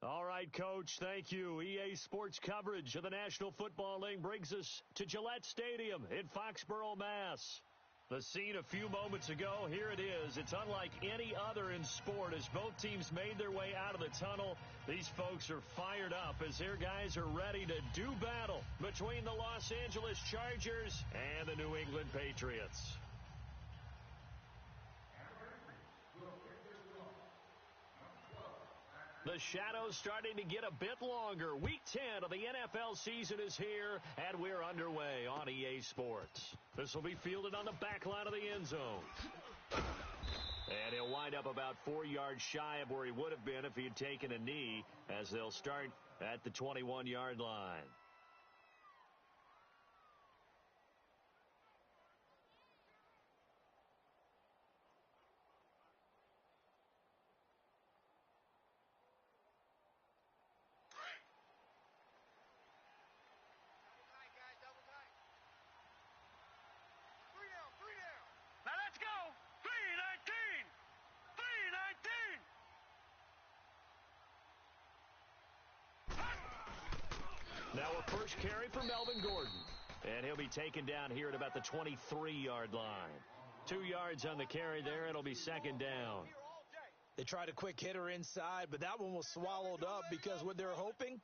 All right, Coach, thank you. EA Sports coverage of the National Football League brings us to Gillette Stadium in Foxborough, Mass. The scene a few moments ago, here it is. It's unlike any other in sport as both teams made their way out of the tunnel. These folks are fired up as their guys are ready to do battle between the Los Angeles Chargers and the New England Patriots. The shadows starting to get a bit longer. Week 10 of the NFL season is here, and we're underway on EA Sports. This will be fielded on the back line of the end zone. And he'll wind up about 4 yards shy of where he would have been if he had taken a knee, as they'll start at the 21-yard line. Now a first carry for Melvin Gordon. And he'll be taken down here at about the 23-yard line. 2 yards on the carry there. It'll be second down. They tried a quick hitter inside, but that one was swallowed up because what they're hoping,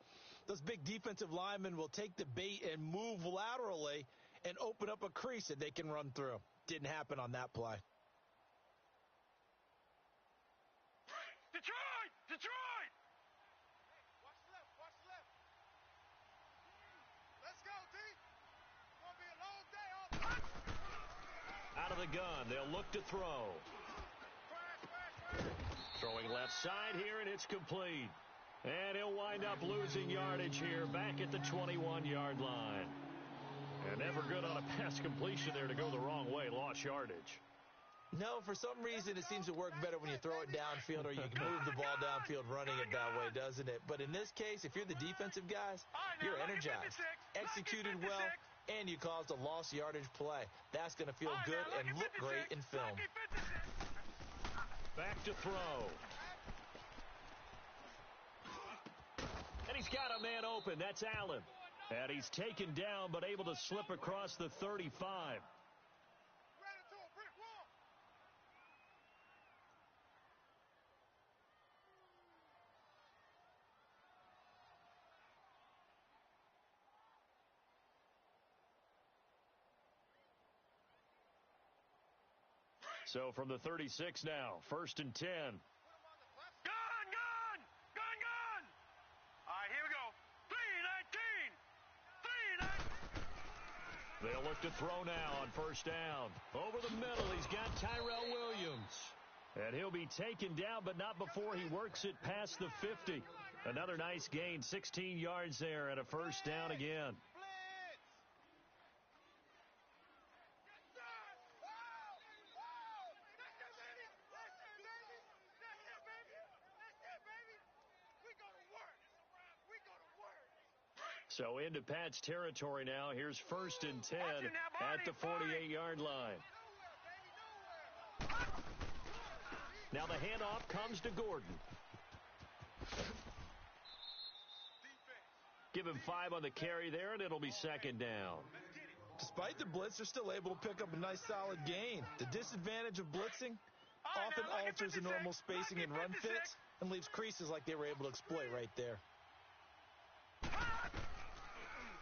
those big defensive linemen will take the bait and move laterally and open up a crease that they can run through. Didn't happen on that play. Detroit! Detroit! Watch left. Let's go, D. It's going to be a long day. Out of the gun, they'll look to throw. Throwing left side here, and it's complete. And he'll wind up losing yardage here back at the 21-yard line. And never good on a pass completion there to go the wrong way. Lost yardage. No, for some reason it seems to work better when you throw it downfield or you can move the ball downfield running it that way, doesn't it? But in this case, if you're the defensive guys, you're energized, executed well, and you caused a lost yardage play. That's going to feel good and look great in film. Back to throw. And he's got a man open. That's Allen. And he's taken down but able to slip across the 35. So from the 36 now, 1st and 10. Gun! All right, here we go. 3-19. They'll look to throw now on first down. Over the middle, he's got Tyrell Williams. And he'll be taken down, but not before he works it past the 50. Another nice gain, 16 yards there and a first down again. So into Pat's territory now. Here's 1st and 10 at the 48-yard line. Now the handoff comes to Gordon. Give him 5 on the carry there, and it'll be second down. Despite the blitz, they're still able to pick up a nice solid gain. The disadvantage of blitzing often alters the normal spacing and run fits and leaves creases like they were able to exploit right there.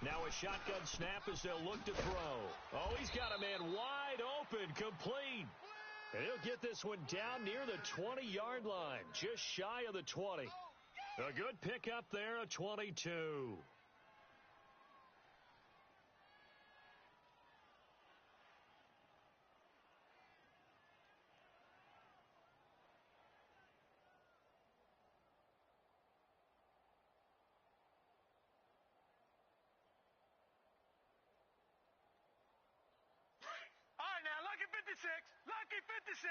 Now a shotgun snap as they'll look to throw. Oh, he's got a man wide open, complete. And he'll get this one down near the 20-yard line, just shy of the 20. A good pickup there, a 22. Lucky 56.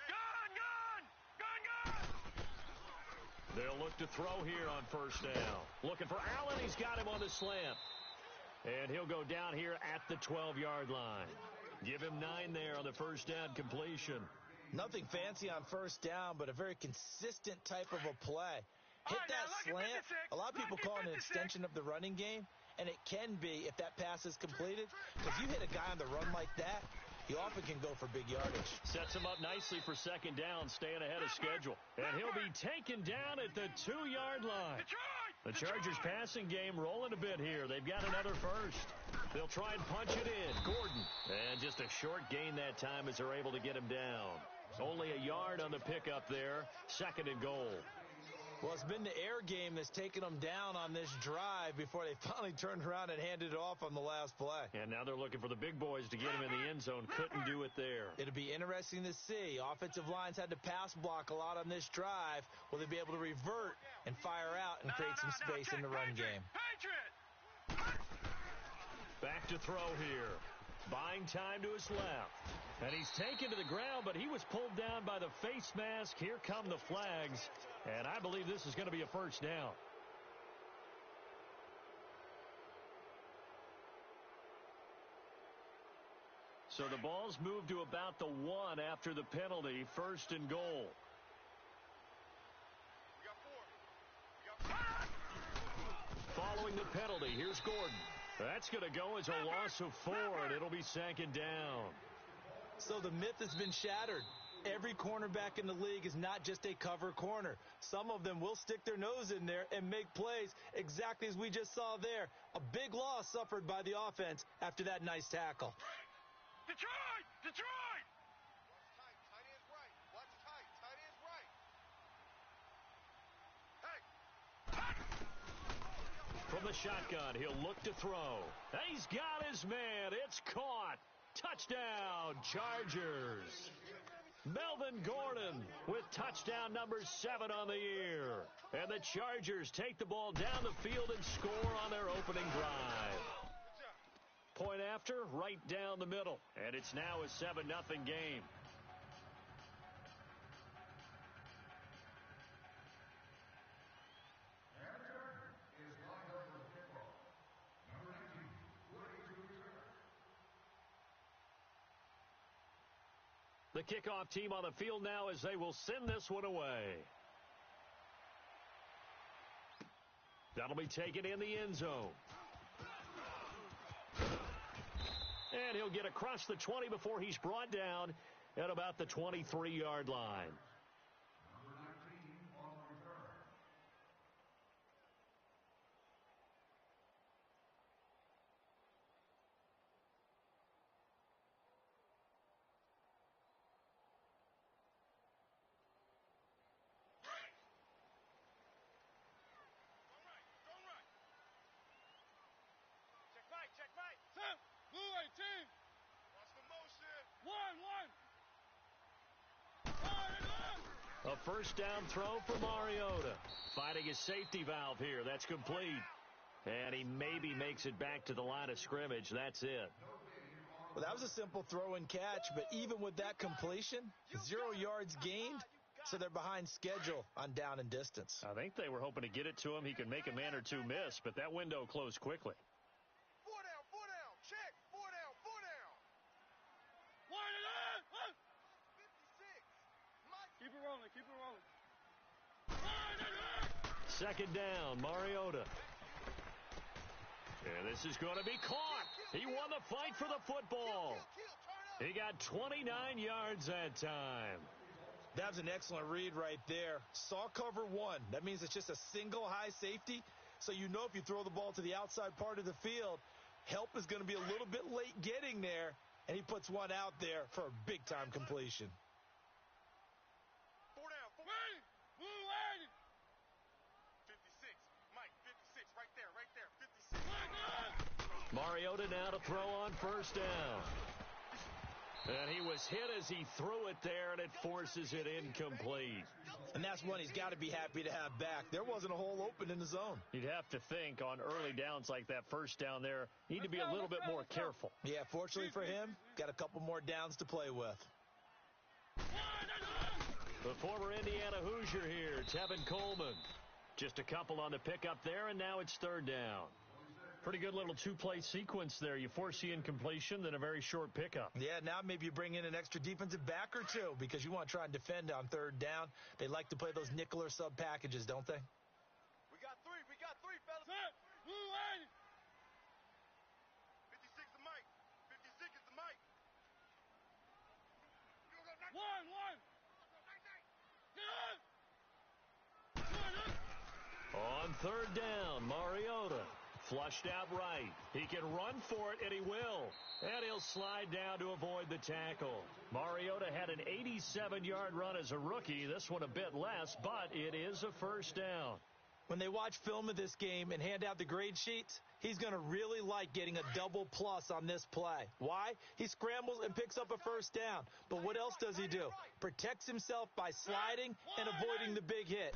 Gun! They'll look to throw here on first down. Looking for Allen. He's got him on the slant. And he'll go down here at the 12-yard line. Give him 9 there on the first down completion. Nothing fancy on first down, but a very consistent type of a play. Hit that slant. A lot of people call it an extension of the running game, and it can be if that pass is completed, because you hit a guy on the run like that, he often can go for big yardage. Sets him up nicely for second down, staying ahead of schedule. And he'll be taken down at the 2-yard line. The Chargers passing game rolling a bit here. They've got another first. They'll try and punch it in. Gordon. And just a short gain that time as they're able to get him down. Only a yard on the pickup there. Second and goal. Well, it's been the air game that's taken them down on this drive before they finally turned around and handed it off on the last play. And now they're looking for the big boys to get him in the end zone. Couldn't do it there. It'll be interesting to see. Offensive lines had to pass block a lot on this drive. Will they be able to revert and fire out and create some space in the run game? Back to throw here. Buying time to his left. And he's taken to the ground, but he was pulled down by the face mask. Here come the flags. And I believe this is going to be a first down. So the ball's moved to about the 1 after the penalty. First and goal. Following the penalty, here's Gordon. That's going to go as a loss of 4, and it'll be second down. So the myth has been shattered. Every cornerback in the league is not just a cover corner. Some of them will stick their nose in there and make plays exactly as we just saw there. A big loss suffered by the offense after that nice tackle. Detroit! Detroit! Watch tight. Tight end's right. Watch tight. Tight end's right. Hey! From the shotgun, he'll look to throw. He's got his man. It's caught. Touchdown, Chargers. Melvin Gordon with touchdown number 7 on the year. And the Chargers take the ball down the field and score on their opening drive. Point after, right down the middle. And it's now a 7-0 game. The kickoff team on the field now as they will send this one away. That'll be taken in the end zone. And he'll get across the 20 before he's brought down at about the 23-yard line. Check right. Set. Blue 18. Watch the motion. 1-1. A first down throw for Mariota. Finding his safety valve here. That's complete. And he maybe makes it back to the line of scrimmage. That's it. Well, that was a simple throw and catch, but even with that completion, 0 yards gained, so they're behind schedule on down and distance. I think they were hoping to get it to him. He could make a man or two miss, but that window closed quickly. 4 down. Check. 4 down. 56. Keep it rolling. Second down, Mariota. And this is going to be caught. He won the fight for the football. He got 29 yards that time. That was an excellent read right there. Saw cover 1. That means it's just a single high safety. So you know if you throw the ball to the outside part of the field, help is going to be a little bit late getting there. And he puts one out there for a big-time completion. 4 down. Blue 80. 56. Mike, 56. Right there. 56. Mariota now to throw on first down. And he was hit as he threw it there, and it forces it incomplete. And that's one he's got to be happy to have back. There wasn't a hole open in the zone. You'd have to think on early downs like that first down there, need to be a little bit more careful. Yeah, fortunately for him, got a couple more downs to play with. The former Indiana Hoosier here, Tevin Coleman. Just a couple on the pickup there, and now it's third down. Pretty good little two-play sequence there. You force the incompletion, then a very short pickup. Yeah, now maybe you bring in an extra defensive back or two because you want to try and defend on third down. They like to play those nickel or sub packages, don't they? We got three, fellas. Set. Blue 80. 56 is Mike. 56 is the Mike. One. On third down, Mariota flushed out right. He can run for it, and he will. And he'll slide down to avoid the tackle. Mariota had an 87-yard run as a rookie. This one a bit less, but it is a first down. When they watch film of this game and hand out the grade sheets, he's going to really like getting a double plus on this play. Why? He scrambles and picks up a first down. But what else does he do? Protects himself by sliding and avoiding the big hit.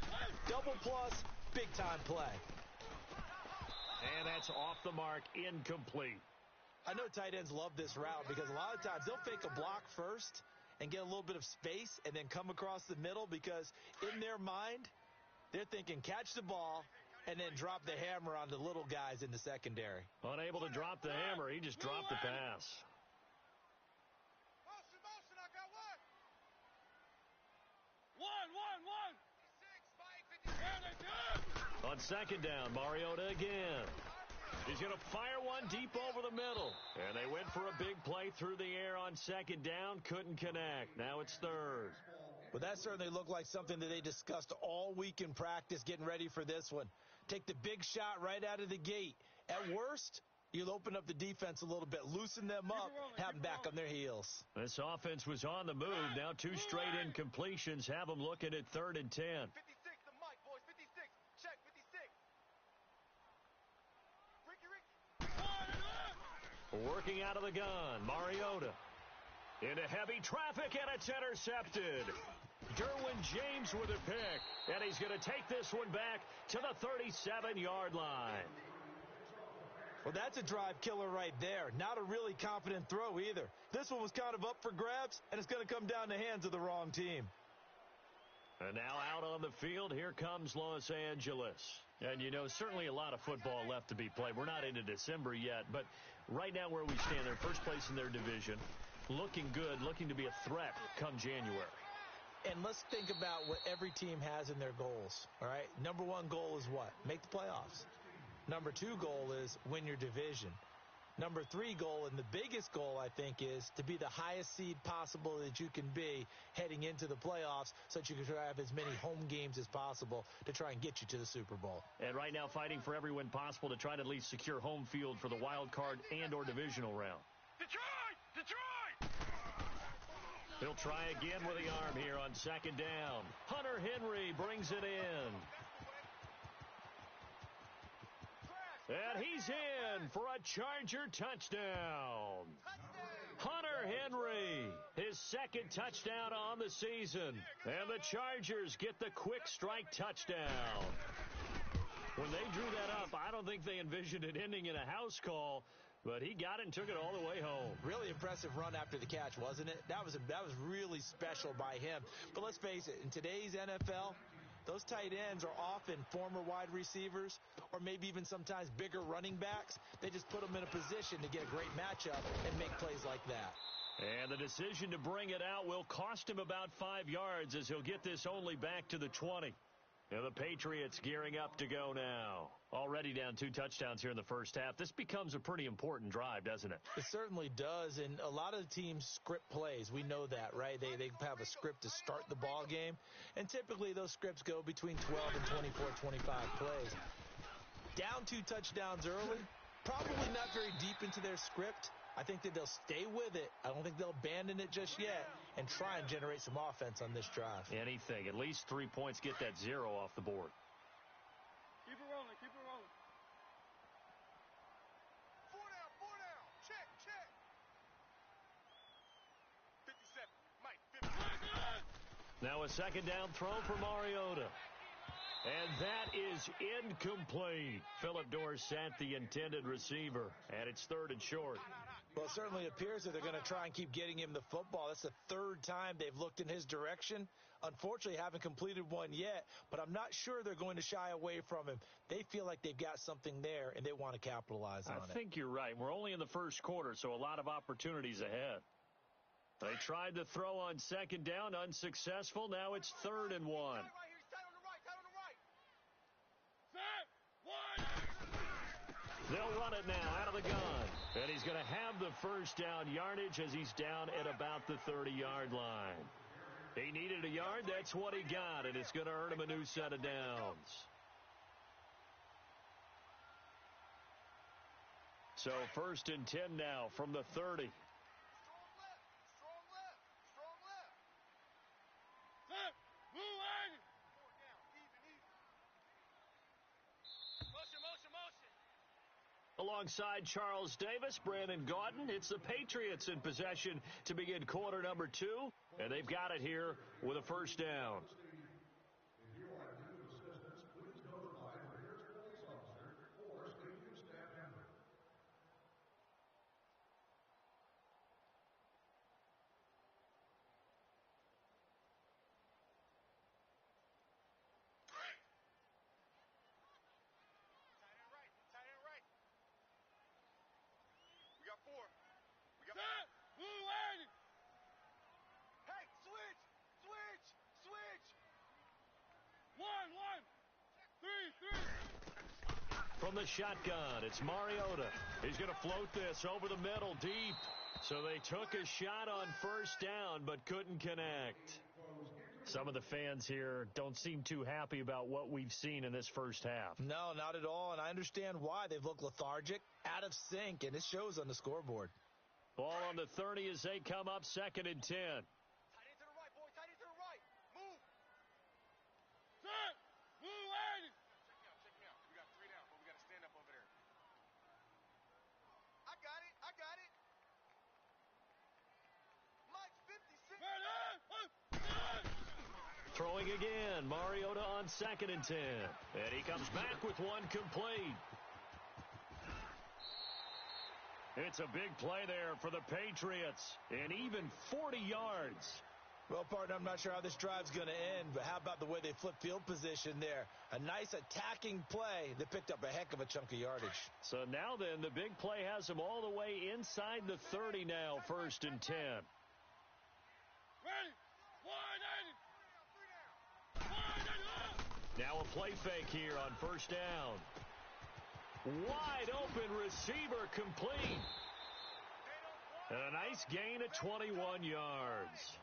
Double plus, big-time play. And that's off the mark, incomplete. I know tight ends love this route because a lot of times they'll fake a block first and get a little bit of space and then come across the middle because in their mind, they're thinking catch the ball and then drop the hammer on the little guys in the secondary. Unable to drop the hammer, he just dropped the pass. Motion, I got One. 56, Mike, 56. On second down, Mariota again. He's going to fire one deep over the middle. And they went for a big play through the air on second down. Couldn't connect. Now it's third. Well, that certainly looked like something that they discussed all week in practice getting ready for this one. Take the big shot right out of the gate. At worst, you'll open up the defense a little bit, loosen them up, have them back on their heels. This offense was on the move. Now two straight incompletions have them looking at 3rd and 10. 56 to Mike, boys. 56. Check, 56. Ricky. Working out of the gun, Mariota. Into heavy traffic, and it's intercepted. Derwin James with a pick, and he's going to take this one back to the 37-yard line. Well, that's a drive killer right there. Not a really confident throw either. This one was kind of up for grabs, and it's going to come down the hands of the wrong team. And now out on the field, here comes Los Angeles. And, you know, certainly a lot of football left to be played. We're not into December yet, but right now where we stand, they're first place in their division. Looking good, looking to be a threat come January. And let's think about what every team has in their goals, all right? Number one goal is what? Make the playoffs. Number two goal is win your division. Number three goal, and the biggest goal, I think, is to be the highest seed possible that you can be heading into the playoffs so that you can try to have as many home games as possible to try and get you to the Super Bowl. And right now fighting for every win possible to try to at least secure home field for the wild card and or divisional round. Detroit! He'll try again with the arm here on second down. Hunter Henry brings it in. And he's in for a Charger touchdown. Hunter Henry, his second touchdown on the season. And the Chargers get the quick strike touchdown. When they drew that up, I don't think they envisioned it ending in a house call, but he got it and took it all the way home. Really impressive run after the catch, wasn't it? That was really special by him. But let's face it, in today's NFL, those tight ends are often former wide receivers or maybe even sometimes bigger running backs. They just put them in a position to get a great matchup and make plays like that. And the decision to bring it out will cost him about 5 yards as he'll get this only back to the 20. Now the Patriots gearing up to go now. Already down 2 touchdowns here in the first half. This becomes a pretty important drive, doesn't it? It certainly does, and a lot of the teams script plays. We know that, right? They have a script to start the ball game, and typically those scripts go between 12 and 24, 25 plays. Down 2 touchdowns early, probably not very deep into their script. I think that they'll stay with it. I don't think they'll abandon it just yet and try and generate some offense on this drive. Anything. At least 3 points, get that 0 off the board. Keep it rolling. 4 down. Check. 57. Mike, 57. Now a second down throw for Mariota. And that is incomplete. Philip Dorsett, the intended receiver. And it's 3rd and short. Well, it certainly appears that they're going to try and keep getting him the football. That's the third time they've looked in his direction. Unfortunately, haven't completed one yet, but I'm not sure they're going to shy away from him. They feel like they've got something there, and they want to capitalize on it. I think you're right. We're only in the first quarter, so a lot of opportunities ahead. They tried to throw on second down, unsuccessful. Now it's 3rd and 1. They'll run it now out of the gun. And he's going to have the first down yardage as he's down at about the 30-yard line. He needed a yard. That's what he got, and it's going to earn him a new set of downs. So 1st and 10 now from the 30. Alongside Charles Davis, Brandon Gaudin, it's the Patriots in possession to begin quarter number 2, and they've got it here with a first down. From the shotgun, it's Mariota. He's going to float this over the middle deep. So they took a shot on first down but couldn't connect. Some of the fans here don't seem too happy about what we've seen in this first half. No, not at all, and I understand why. They've looked lethargic, out of sync, and it shows on the scoreboard. Ball on the 30 as they come up 2nd and 10. Tight end to the right, boy. Tight end to the right. Move. Set. Move, Andy. Check me out. We got 3 down, but we got to stand up over there. I got it. Mike, 56. Throwing again. Mariota on 2nd and 10. And he comes back with one complete. It's a big play there for the Patriots. And even 40 yards. Well, partner, I'm not sure how this drive's going to end, but how about the way they flip field position there? A nice attacking play that picked up a heck of a chunk of yardage. So now then, the big play has them all the way inside the 30 now, 1st and 10. Ready. Wide, Andy. Now a play fake here on first down. Wide open receiver complete. And a nice gain of 21 yards.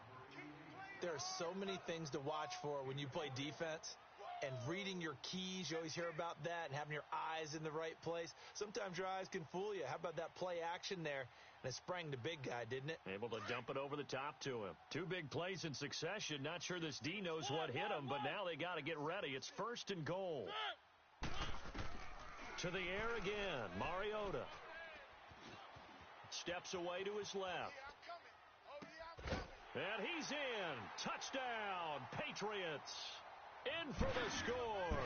There are so many things to watch for when you play defense. And reading your keys, you always hear about that, and having your eyes in the right place. Sometimes your eyes can fool you. How about that play action there? And it sprang the big guy, didn't it? Able to dump it over the top to him. 2 big plays in succession. Not sure this D knows what hit him, but now they got to get ready. It's 1st and goal. To the air again. Mariota steps away to his left. And he's in. Touchdown, Patriots. In for the score.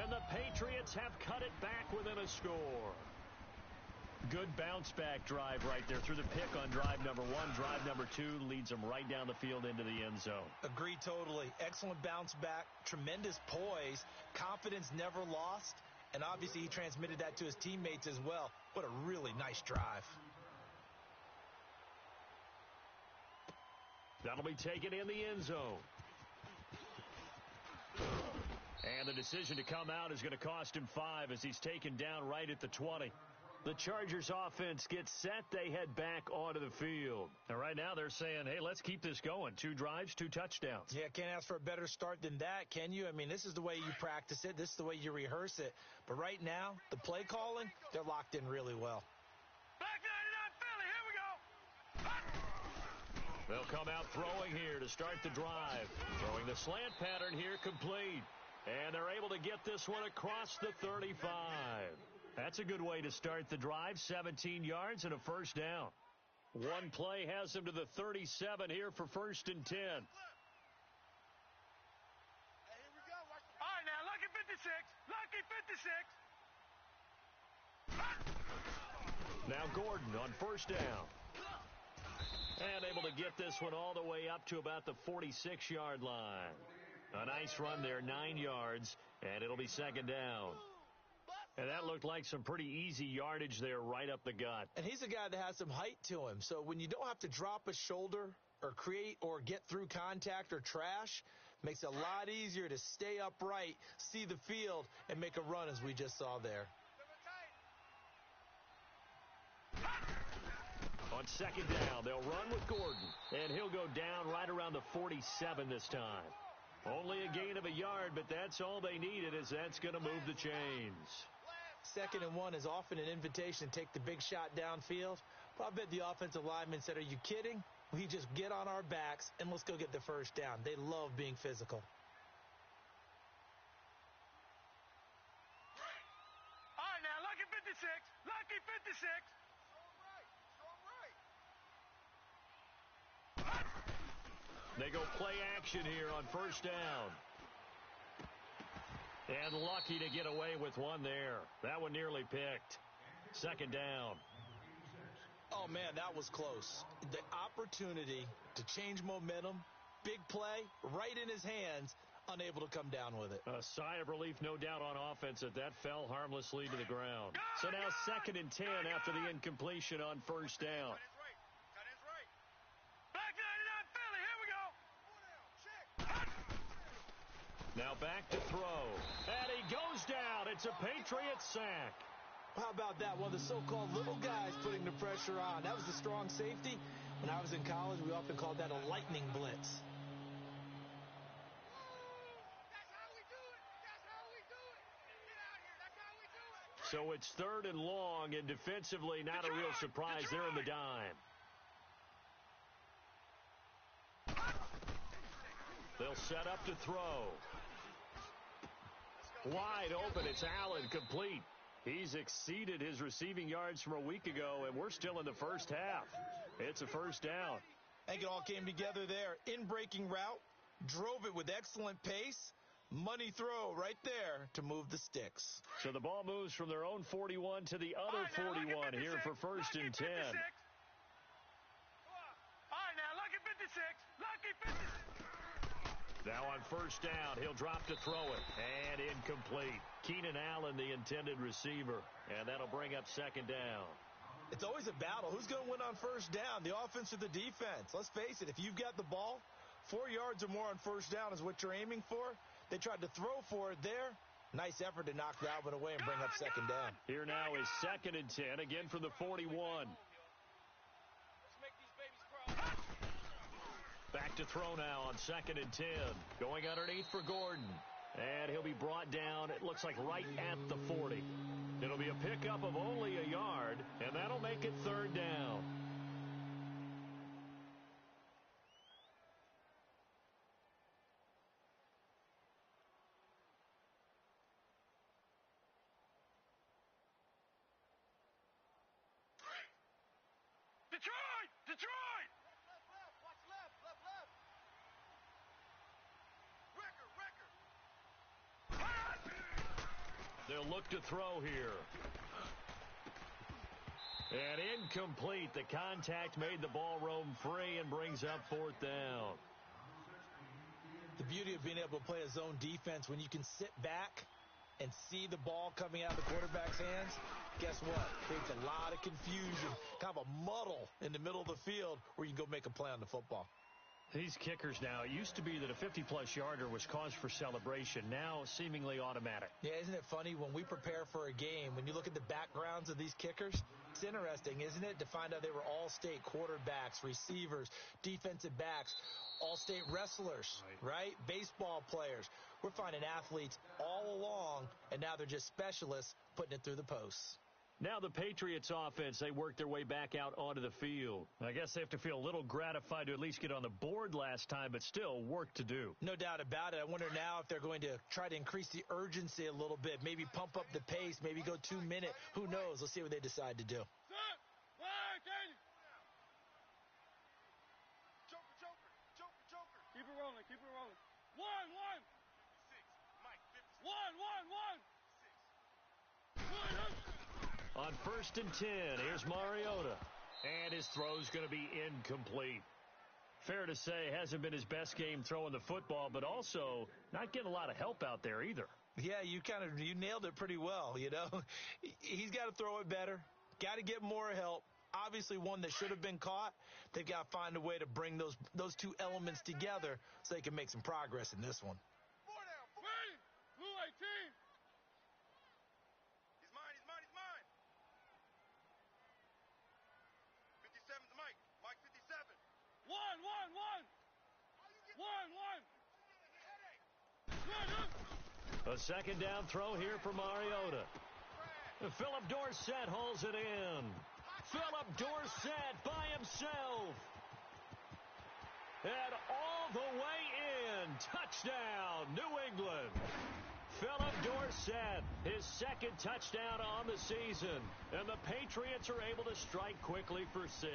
And the Patriots have cut it back within a score. Good bounce-back drive right there through the pick on drive number 1. Drive number 2 leads them right down the field into the end zone. Agreed totally. Excellent bounce back. Tremendous poise. Confidence never lost. And obviously he transmitted that to his teammates as well. What a really nice drive. That'll be taken in the end zone. And the decision to come out is going to cost him 5 as he's taken down right at the 20. The Chargers offense gets set. They head back onto the field. And right now they're saying, hey, let's keep this going. 2 drives, 2 touchdowns. Yeah, can't ask for a better start than that, can you? I mean, this is the way you practice it. This is the way you rehearse it. But right now, the play calling, they're locked in really well. Back 99 Philly. Here we go. They'll come out throwing here to start the drive. Throwing the slant pattern here complete. And they're able to get this one across the 35. That's a good way to start the drive. 17 yards and a first down. One play has them to the 37 here for 1st and 10. All right, now, lucky 56. Lucky 56. Now Gordon on first down. And able to get this one all the way up to about the 46-yard line. A nice run there, 9 yards, and it'll be second down. And that looked like some pretty easy yardage there right up the gut. And he's a guy that has some height to him. So when you don't have to drop a shoulder or create or get through contact or trash, makes it a lot easier to stay upright, see the field, and make a run as we just saw there. On second down, they'll run with Gordon, and he'll go down right around the 47 this time. Only a gain of a yard, but that's all they needed, as that's going to move the chains. 2nd and 1 is often an invitation to take the big shot downfield. But I bet the offensive lineman said, "Are you kidding? We just get on our backs and let's go get the first down." They love being physical. All right, now, lucky 56. Lucky 56. They go play action here on first down. And lucky to get away with one there. That one nearly picked. Second down. Oh, man, that was close. The opportunity to change momentum, big play, right in his hands, unable to come down with it. A sigh of relief, no doubt, on offense that fell harmlessly to the ground. So now 2nd and 10 after the incompletion on first down. Now back to throw. And he goes down. It's a Patriot sack. How about that? One of the so-called little guys putting the pressure on. That was the strong safety. When I was in college, we often called that a lightning blitz. That's how we do it. That's how we do it. Get out here. That's how we do it. So it's 3rd and long, and defensively not a real surprise there in the dime. They'll set up to throw. Wide open, it's Allen, complete. He's exceeded his receiving yards from a week ago, and we're still in the first half. It's a first down. I think it all came together there. In-breaking route, drove it with excellent pace. Money throw right there to move the sticks. So the ball moves from their own 41 to the other 41 here for 1st and 10. All right, now, lucky 56. Lucky 56. Now on first down, he'll drop to throw it. And incomplete. Keenan Allen, the intended receiver. And that'll bring up second down. It's always a battle. Who's going to win on first down, the offense or the defense? Let's face it, if you've got the ball, 4 yards or more on first down is what you're aiming for. They tried to throw for it there. Nice effort to knock that one away and bring up second down. Here now is 2nd and 10, again from the 41. Back to throw now on 2nd and 10. Going underneath for Gordon. And he'll be brought down, it looks like right at the 40. It'll be a pickup of only a yard, and that'll make it 3rd down. Detroit! Detroit! Watch left. Record. They'll look to throw here. And incomplete. The contact made the ball roam free and brings up 4th down. The beauty of being able to play a zone defense, when you can sit back and see the ball coming out of the quarterback's hands, guess what? Creates a lot of confusion, kind of a muddle in the middle of the field where you can go make a play on the football. These kickers now, it used to be that a 50-plus yarder was cause for celebration. Now, seemingly automatic. Yeah, isn't it funny when we prepare for a game, when you look at the backgrounds of these kickers, it's interesting, isn't it, to find out they were all-state quarterbacks, receivers, defensive backs, all-state wrestlers, right? Baseball players. We're finding athletes all along, and now they're just specialists putting it through the posts. Now the Patriots offense, they work their way back out onto the field. I guess they have to feel a little gratified to at least get on the board last time, but still work to do. No doubt about it. I wonder now if they're going to try to increase the urgency a little bit, maybe pump up the pace, maybe go 2 minute. Who knows? Let's see what they decide to do. Joker. Keep it rolling. 1. 56. Mike, 56. 1. On 1st and 10, here's Mariota. And his throw's going to be incomplete. Fair to say, hasn't been his best game throwing the football, but also not getting a lot of help out there either. Yeah, you nailed it pretty well, you know. He's got to throw it better, got to get more help. Obviously one that should have been caught. They've got to find a way to bring those two elements together so they can make some progress in this one. Four down. Ready. Blue 18. He's mine. 57's Mike. Mike 57. One. A second down throw here for Mariota. Philip Dorsett holds it in. Philip Dorsett by himself. And all the way in. Touchdown, New England. Philip Dorsett, his second touchdown on the season. And the Patriots are able to strike quickly for 6.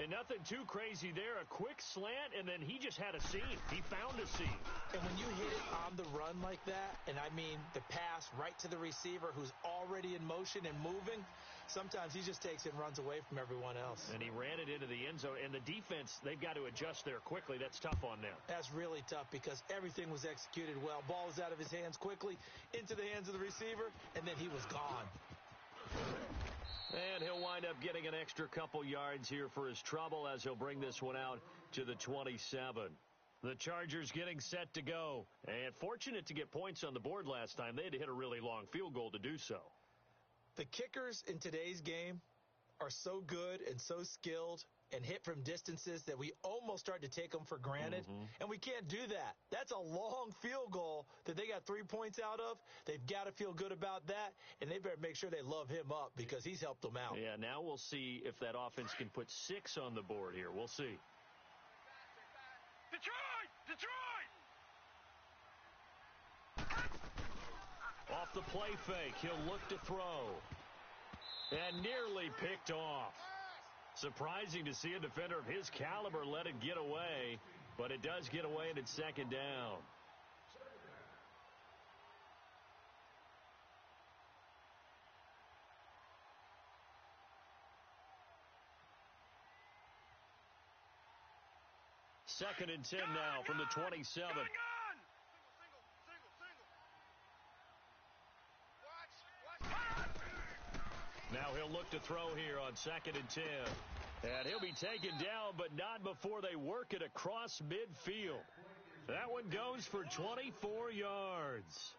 And nothing too crazy there. A quick slant, and then he just had a seam. He found a seam. And when you hit it on the run like that, and I mean the pass right to the receiver who's already in motion and moving, sometimes he just takes it and runs away from everyone else. And he ran it into the end zone. And the defense, they've got to adjust there quickly. That's tough on them. That's really tough because everything was executed well. Ball was out of his hands quickly, into the hands of the receiver, and then he was gone. And he'll wind up getting an extra couple yards here for his trouble as he'll bring this one out to the 27. The Chargers getting set to go. And fortunate to get points on the board last time. They had to hit a really long field goal to do so. The kickers in today's game are so good and so skilled and hit from distances that we almost start to take them for granted. And we can't do that. That's a long field goal that they got 3 points out of. They've got to feel good about that, and they better make sure they love him up because he's helped them out. Yeah, now we'll see if that offense can put 6 on the board here. We'll see. Detroit! Off the play fake, he'll look to throw. And nearly picked off. Surprising to see a defender of his caliber let it get away, but it does get away and it's second down. Second and 10 now from the 27. Single. Watch. Now he'll look to throw here on second and 10. And he'll be taken down, but not before they work it across midfield. That one goes for 24 yards.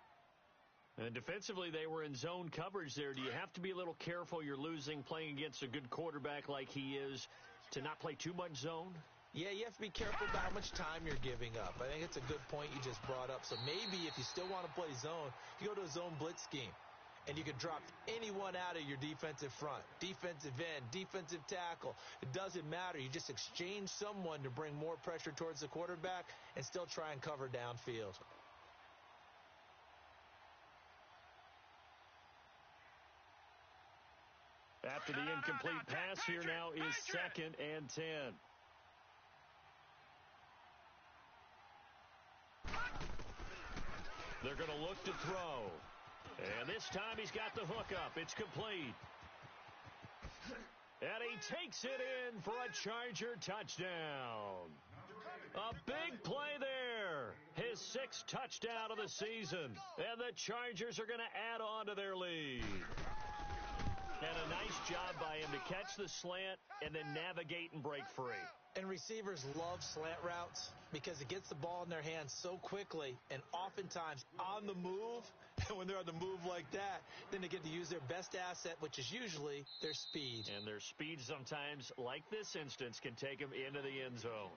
And defensively, they were in zone coverage there. Do you have to be a little careful? You're losing, playing against a good quarterback like he is, to not play too much zone? Yeah, you have to be careful about how much time you're giving up. I think it's a good point you just brought up. So maybe if you still want to play zone, you go to a zone blitz scheme. And you can drop anyone out of your defensive front, defensive end, defensive tackle. It doesn't matter. You just exchange someone to bring more pressure towards the quarterback and still try and cover downfield. After the incomplete pass, here now is second and 10. They're going to look to throw. And this time he's got the hook up. It's complete. And he takes it in for a Charger touchdown. A big play there. His 6th touchdown of the season. And the Chargers are going to add on to their lead. And a nice job by him to catch the slant and then navigate and break free. And receivers love slant routes because it gets the ball in their hands so quickly and oftentimes on the move. And when they're on the move like that, then they get to use their best asset, which is usually their speed. And their speed sometimes, like this instance, can take them into the end zone.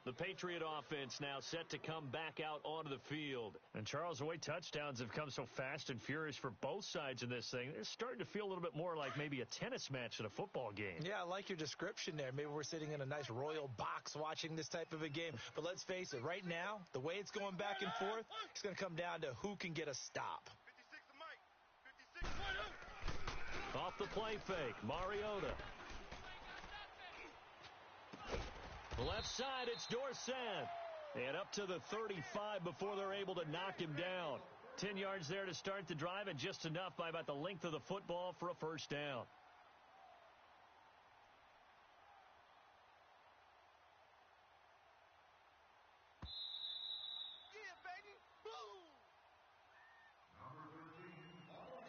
The Patriot offense now set to come back out onto the field. And, Charles, the way touchdowns have come so fast and furious for both sides in this thing, it's starting to feel a little bit more like maybe a tennis match than a football game. Yeah, I like your description there. Maybe we're sitting in a nice royal box watching this type of a game. But let's face it, right now, the way it's going back and forth, it's going to come down to who can get a stop. 56 Mike. 56 Off the play fake, Mariota. Left side, it's Dorsett. And up to the 35 before they're able to knock him down. 10 yards there to start the drive, and just enough by about the length of the football for a first down.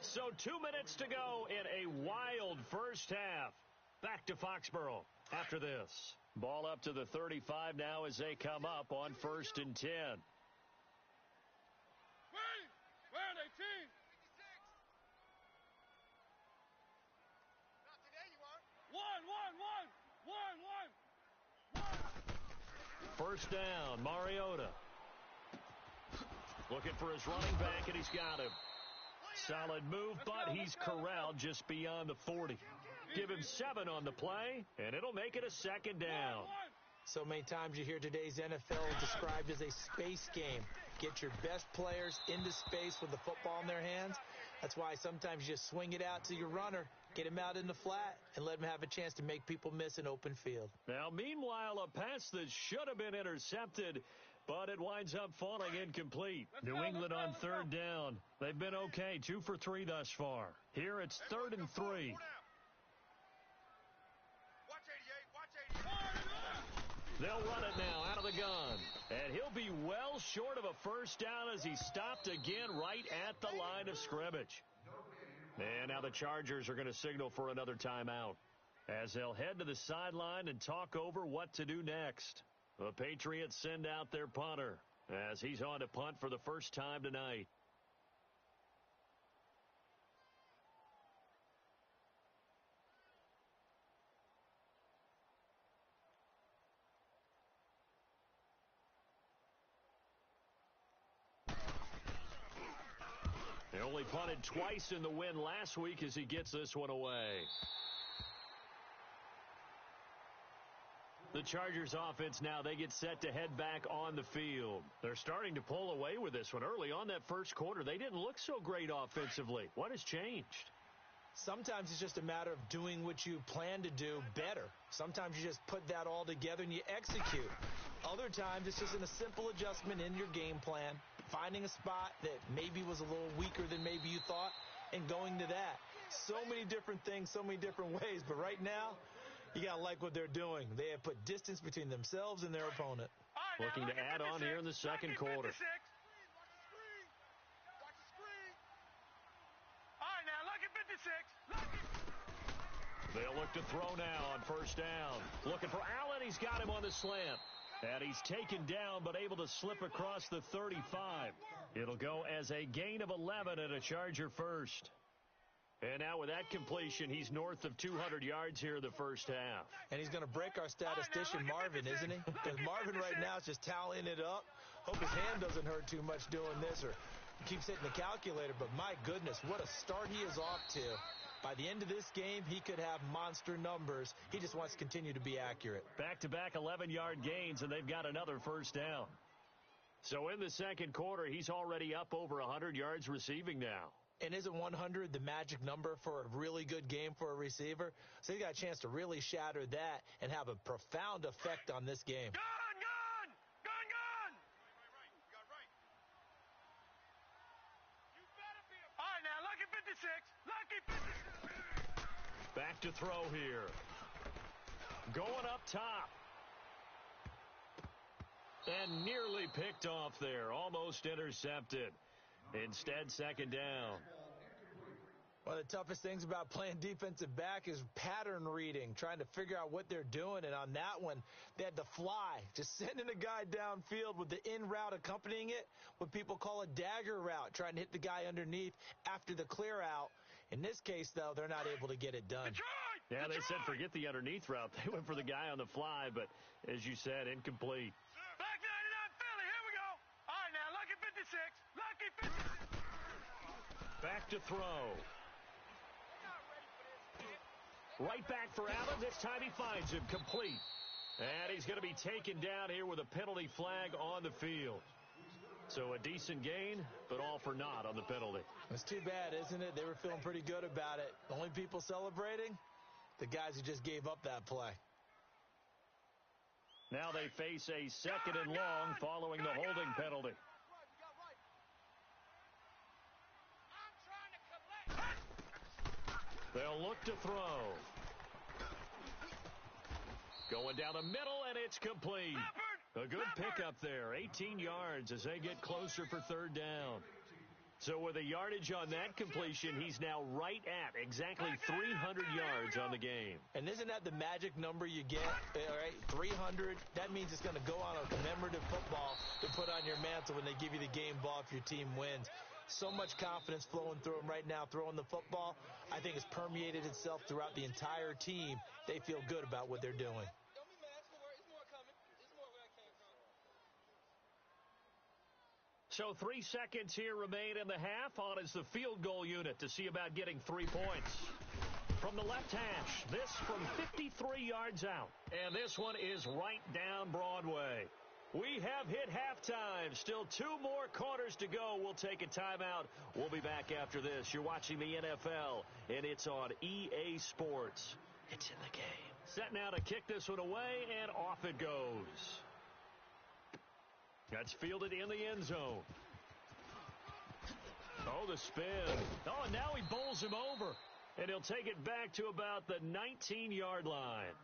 So 2 minutes to go in a wild first half. Back to Foxborough after this. Ball up to the 35 now as they come up on 1st and 10. Where are they, team? Not today, you are. One. First down, Mariota. Looking for his running back, and he's got him. Solid move, but he's corralled just beyond the 40. Give him 7 on the play, and it'll make it a second down. So many times you hear today's NFL described as a space game. Get your best players into space with the football in their hands. That's why sometimes you just swing it out to your runner, get him out in the flat, and let him have a chance to make people miss an open field. Now, meanwhile, a pass that should have been intercepted, but it winds up falling incomplete. New England on 3rd down. They've been okay, 2 for 3 thus far. Here it's 3rd and 3. Watch 88, watch 88. They'll run it now out of the gun. And he'll be well short of a first down as he stopped again right at the line of scrimmage. And now the Chargers are going to signal for another timeout as they'll head to the sideline and talk over what to do next. The Patriots send out their punter as he's on to punt for the first time tonight. They only punted twice in the win last week as he gets this one away. The Chargers offense now, they get set to head back on the field. They're starting to pull away with this one. Early on that first quarter, they didn't look so great offensively. What has changed? Sometimes it's just a matter of doing what you plan to do better. Sometimes you just put that all together and you execute. Other times it's just a simple adjustment in your game plan, finding a spot that maybe was a little weaker than maybe you thought, and going to that. So many different things, so many different ways, but right now, you got to like what they're doing. They have put distance between themselves and their opponent. Looking to add on here in the second quarter. Watch the screen. Watch the screen. All right, now, lucky 56. They'll look to throw now on first down. Looking for Allen. He's got him on the slant. And he's taken down but able to slip across the 35. It'll go as a gain of 11 and a Charger first. And now with that completion, he's north of 200 yards here in the first half. And he's going to break our statistician, Marvin, isn't he? Because Marvin right now is just tallying it up. Hope his hand doesn't hurt too much doing this or keeps hitting the calculator. But my goodness, what a start he is off to. By the end of this game, he could have monster numbers. He just wants to continue to be accurate. Back-to-back 11-yard gains, and they've got another first down. So in the second quarter, he's already up over 100 yards receiving now. And isn't 100 the magic number for a really good game for a receiver? So he got a chance to really shatter that and have a profound effect on this game. Gun! Right. You got right. You better be a... All right, now, lucky 56. Lucky 56. Back to throw here. Going up top. And nearly picked off there. Almost intercepted. Instead, second down. One of the toughest things about playing defensive back is pattern reading, trying to figure out what they're doing. And on that one, they had to fly, just sending a guy downfield with the in route accompanying it, what people call a dagger route, trying to hit the guy underneath after the clear out. In this case, though, they're not able to get it done. Yeah, they said forget the underneath route. They went for the guy on the fly, but as you said, incomplete. Back 99 Philly, here we go. All right, now, lucky 56. Lucky 56. Back to throw. Right back for Allen. This time he finds him complete. And he's going to be taken down here with a penalty flag on the field. So a decent gain, but all for naught on the penalty. It's too bad, isn't it? They were feeling pretty good about it. The only people celebrating, the guys who just gave up that play. Now they face a second and long following the holding penalty. They'll look to throw. Going down the middle, and it's complete. A good pickup there, 18 yards as they get closer for third down. So with a yardage on that completion, he's now right at exactly 300 yards on the game. And isn't that the magic number you get? All right, 300. That means it's going to go on a commemorative football to put on your mantle when they give you the game ball if your team wins. So much confidence flowing through them right now, throwing the football. I think it's permeated itself throughout the entire team. They feel good about what they're doing. So 3 seconds here remain in the half. On is the field goal unit to see about getting 3 points. From the left hash, this from 53 yards out. And this one is right down Broadway. We have hit halftime. Still 2 more quarters to go. We'll take a timeout. We'll be back after this. You're watching the NFL, and it's on EA Sports. It's in the game. Set now to kick this one away, and off it goes. That's fielded in the end zone. Oh, the spin. Oh, and now he bowls him over. And he'll take it back to about the 19-yard line.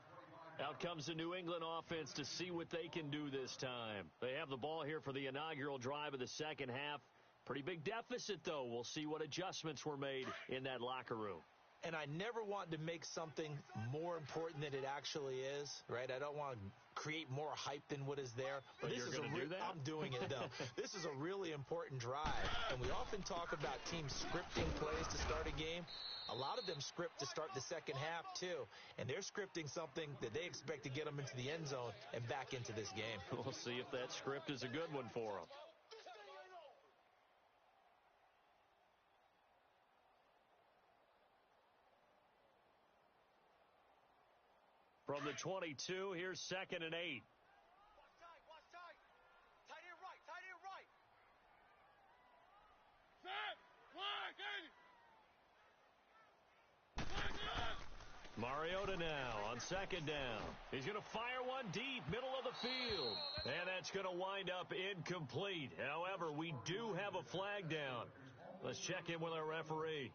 Out comes the New England offense to see what they can do this time. They have the ball here for the inaugural drive of the second half. Pretty big deficit, though. We'll see what adjustments were made in that locker room. And I never want to make something more important than it actually is, right? I don't want to create more hype than what is there. But this is do that? I'm doing it, though. This is a really important drive. And we often talk about teams scripting plays to start a game. A lot of them script to start the second half, too. And they're scripting something that they expect to get them into the end zone and back into this game. We'll see if that script is a good one for them. From the 22, here's 2nd and 8. Watch tight, watch tight. Tight end right, tight end right. Set, flag, Mariota now on 2nd down. He's going to fire one deep, middle of the field. And that's going to wind up incomplete. However, we do have a flag down. Let's check in with our referee.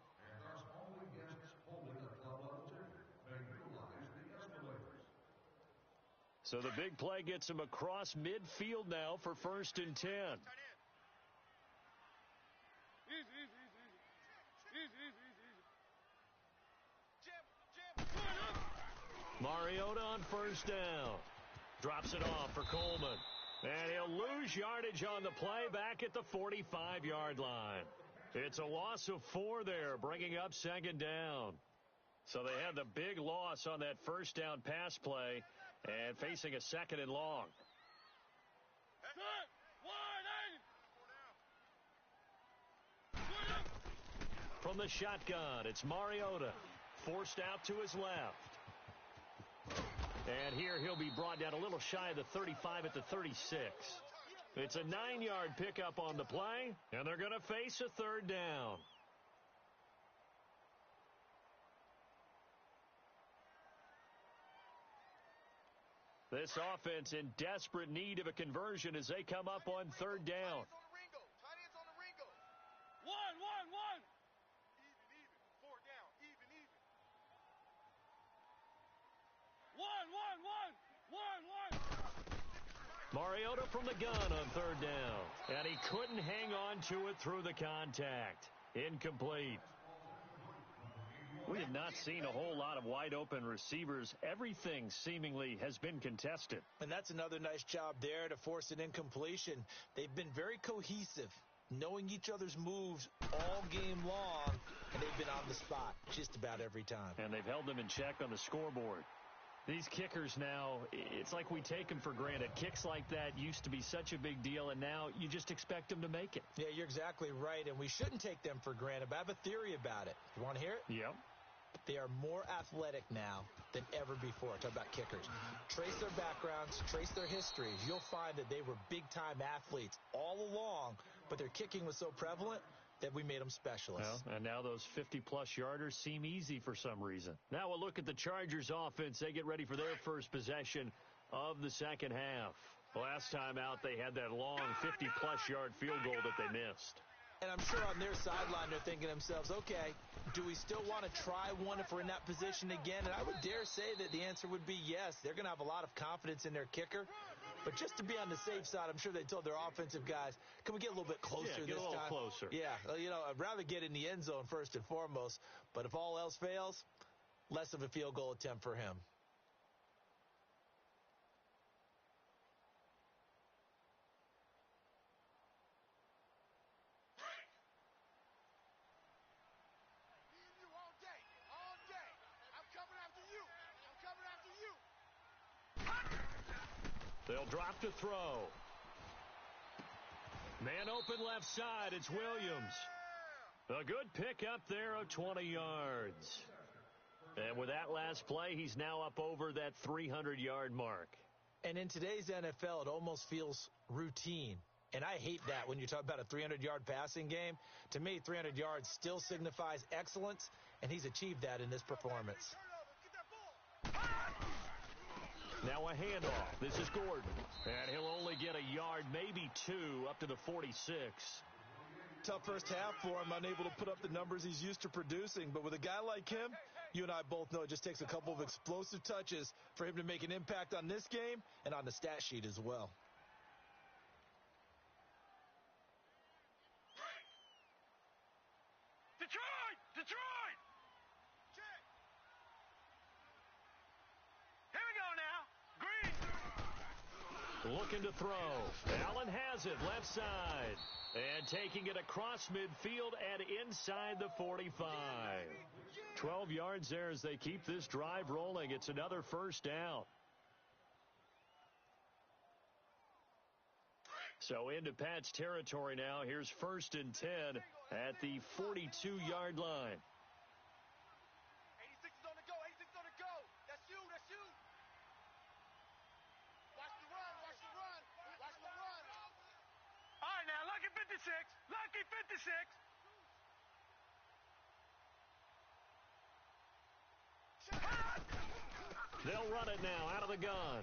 So the big play gets him across midfield now for 1st and 10. Mariota on 1st down. Drops it off for Coleman. And he'll lose yardage on the play back at the 45-yard line. It's a loss of 4 there, bringing up 2nd down. So they had the big loss on that 1st down pass play and facing a 2nd and long. From the shotgun, it's Mariota. Forced out to his left. And here he'll be brought down a little shy of the 35 at the 36. It's a 9-yard pickup on the play, and they're going to face a 3rd down. This offense in desperate need of a conversion as they come up on 3rd down. Tight ends on the Ringo. One. Even. 4 down. Even. One. Mariota from the gun on 3rd down. And he couldn't hang on to it through the contact. Incomplete. We have not seen a whole lot of wide-open receivers. Everything seemingly has been contested. And that's another nice job there to force an incompletion. They've been very cohesive, knowing each other's moves all game long, and they've been on the spot just about every time. And they've held them in check on the scoreboard. These kickers now, it's like we take them for granted. Kicks like that used to be such a big deal, and now you just expect them to make it. Yeah, you're exactly right, and we shouldn't take them for granted. But I have a theory about it. You want to hear it? Yep. They are more athletic now than ever before. Talk about kickers. Trace their backgrounds, trace their histories. You'll find that they were big-time athletes all along, but their kicking was so prevalent that we made them specialists. Well, and now those 50-plus yarders seem easy for some reason. Now we'll look at the Chargers offense. They get ready for their first possession of the second half. Last time out, they had that long 50-plus yard field goal that they missed. And I'm sure on their sideline they're thinking to themselves, okay, do we still want to try one if we're in that position again? And I would dare say that the answer would be yes. They're going to have a lot of confidence in their kicker. But just to be on the safe side, I'm sure they told their offensive guys, can we get a little bit closer this time? Get a little closer. Yeah, I'd rather get in the end zone first and foremost. But if all else fails, less of a field goal attempt for him. They'll drop to throw. Man open left side. It's Williams. A good pick up there of 20 yards. And with that last play, he's now up over that 300-yard mark. And in today's NFL, it almost feels routine. And I hate that when you talk about a 300-yard passing game. To me, 300 yards still signifies excellence, and he's achieved that in this performance. Now a handoff. This is Gordon. And he'll only get a yard, maybe two, up to the 46. Tough first half for him, unable to put up the numbers he's used to producing. But with a guy like him, you and I both know it just takes a couple of explosive touches for him to make an impact on this game and on the stat sheet as well. Detroit! Here we go now. Green. Looking to throw. Allen has it left side. And taking it across midfield and inside the 45. 12 yards there as they keep this drive rolling. It's another first down. So into Pat's territory now. Here's 1st and 10 at the 42-yard line. 86 is on the go. 86 is on the go. That's you. Watch the run. Watch the run. All right, now, lucky 56. Lucky 56. They'll run it now out of the gun.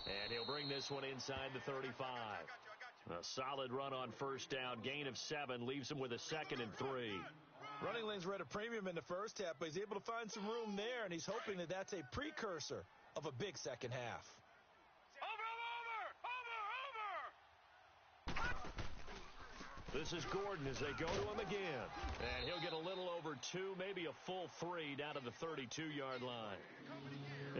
And he'll bring this one inside the 35. A solid run on first down. Gain of 7 leaves him with a 2nd and 3. Running lanes were at a premium in the first half, but he's able to find some room there, and he's hoping that that's a precursor of a big second half. This is Gordon as they go to him again. And he'll get a little over 2, maybe a full 3 down to the 32-yard line.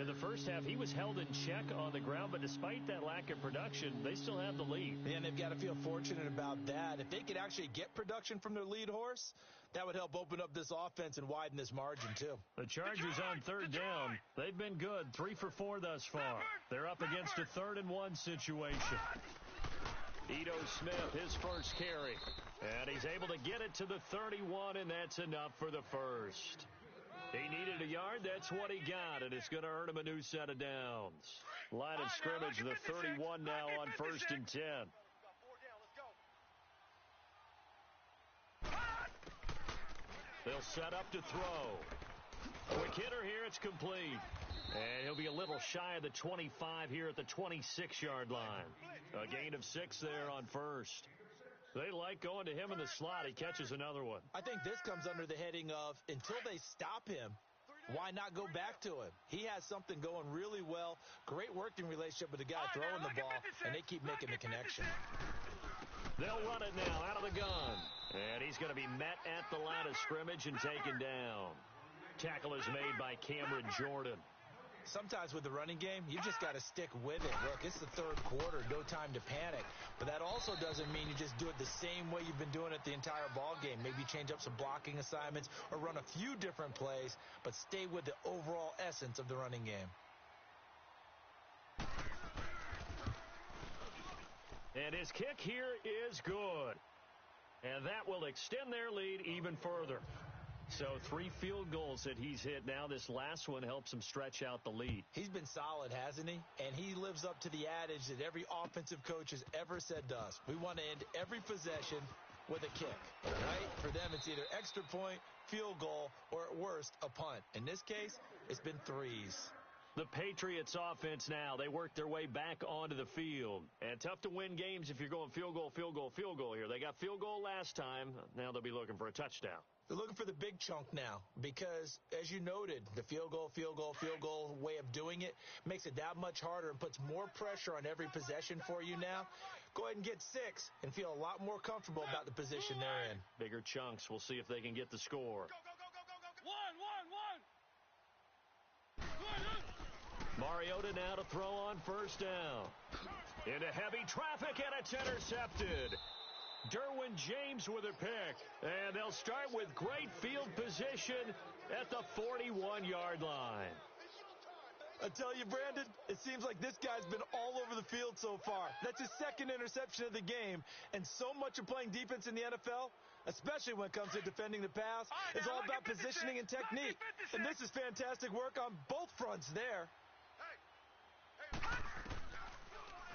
In the first half, he was held in check on the ground, but despite that lack of production, they still have the lead. Yeah, and they've got to feel fortunate about that. If they could actually get production from their lead horse, that would help open up this offense and widen this margin, too. The Chargers on 3rd down. They've been good, 3 for 4 thus far. They're up against a 3rd and 1 situation. Ito Smith, his first carry. And he's able to get it to the 31, and that's enough for the first. He needed a yard. That's what he got, and it's going to earn him a new set of downs. Line of scrimmage, the 31 now on 1st and 10. They'll set up to throw. Quick hitter here. It's complete. And he'll be a little shy of the 25 here at the 26-yard line. A gain of 6 there on first. They like going to him in the slot. He catches another one. I think this comes under the heading of until they stop him, why not go back to him? He has something going really well. Great working relationship with the guy throwing the ball, and they keep making the connection. They'll run it now out of the gun. And he's going to be met at the line of scrimmage and taken down. Tackle is made by Cameron Jordan. Sometimes with the running game, you've just got to stick with it. Look, it's the 3rd quarter, no time to panic. But that also doesn't mean you just do it the same way you've been doing it the entire ball game. Maybe change up some blocking assignments or run a few different plays, but stay with the overall essence of the running game. And his kick here is good. And that will extend their lead even further. So 3 field goals that he's hit now. This last one helps him stretch out the lead. He's been solid, hasn't he? And he lives up to the adage that every offensive coach has ever said to us. We want to end every possession with a kick, right? For them, it's either extra point, field goal, or at worst, a punt. In this case, it's been 3s. The Patriots offense now, they work their way back onto the field. And tough to win games if you're going field goal, field goal, field goal here. They got field goal last time. Now they'll be looking for a touchdown. They're looking for the big chunk now because, as you noted, the field goal way of doing it makes it that much harder and puts more pressure on every possession for you now. Go ahead and get 6 and feel a lot more comfortable about the position they're in. Bigger chunks. We'll see if they can get the score. Mariota now to throw on first down. Into heavy traffic, and it's intercepted. Derwin James with a pick. And they'll start with great field position at the 41-yard line. I tell you, Brandon, it seems like this guy's been all over the field so far. That's his second interception of the game. And so much of playing defense in the NFL, especially when it comes to defending the pass, is all about positioning and technique. And this is fantastic work on both fronts there.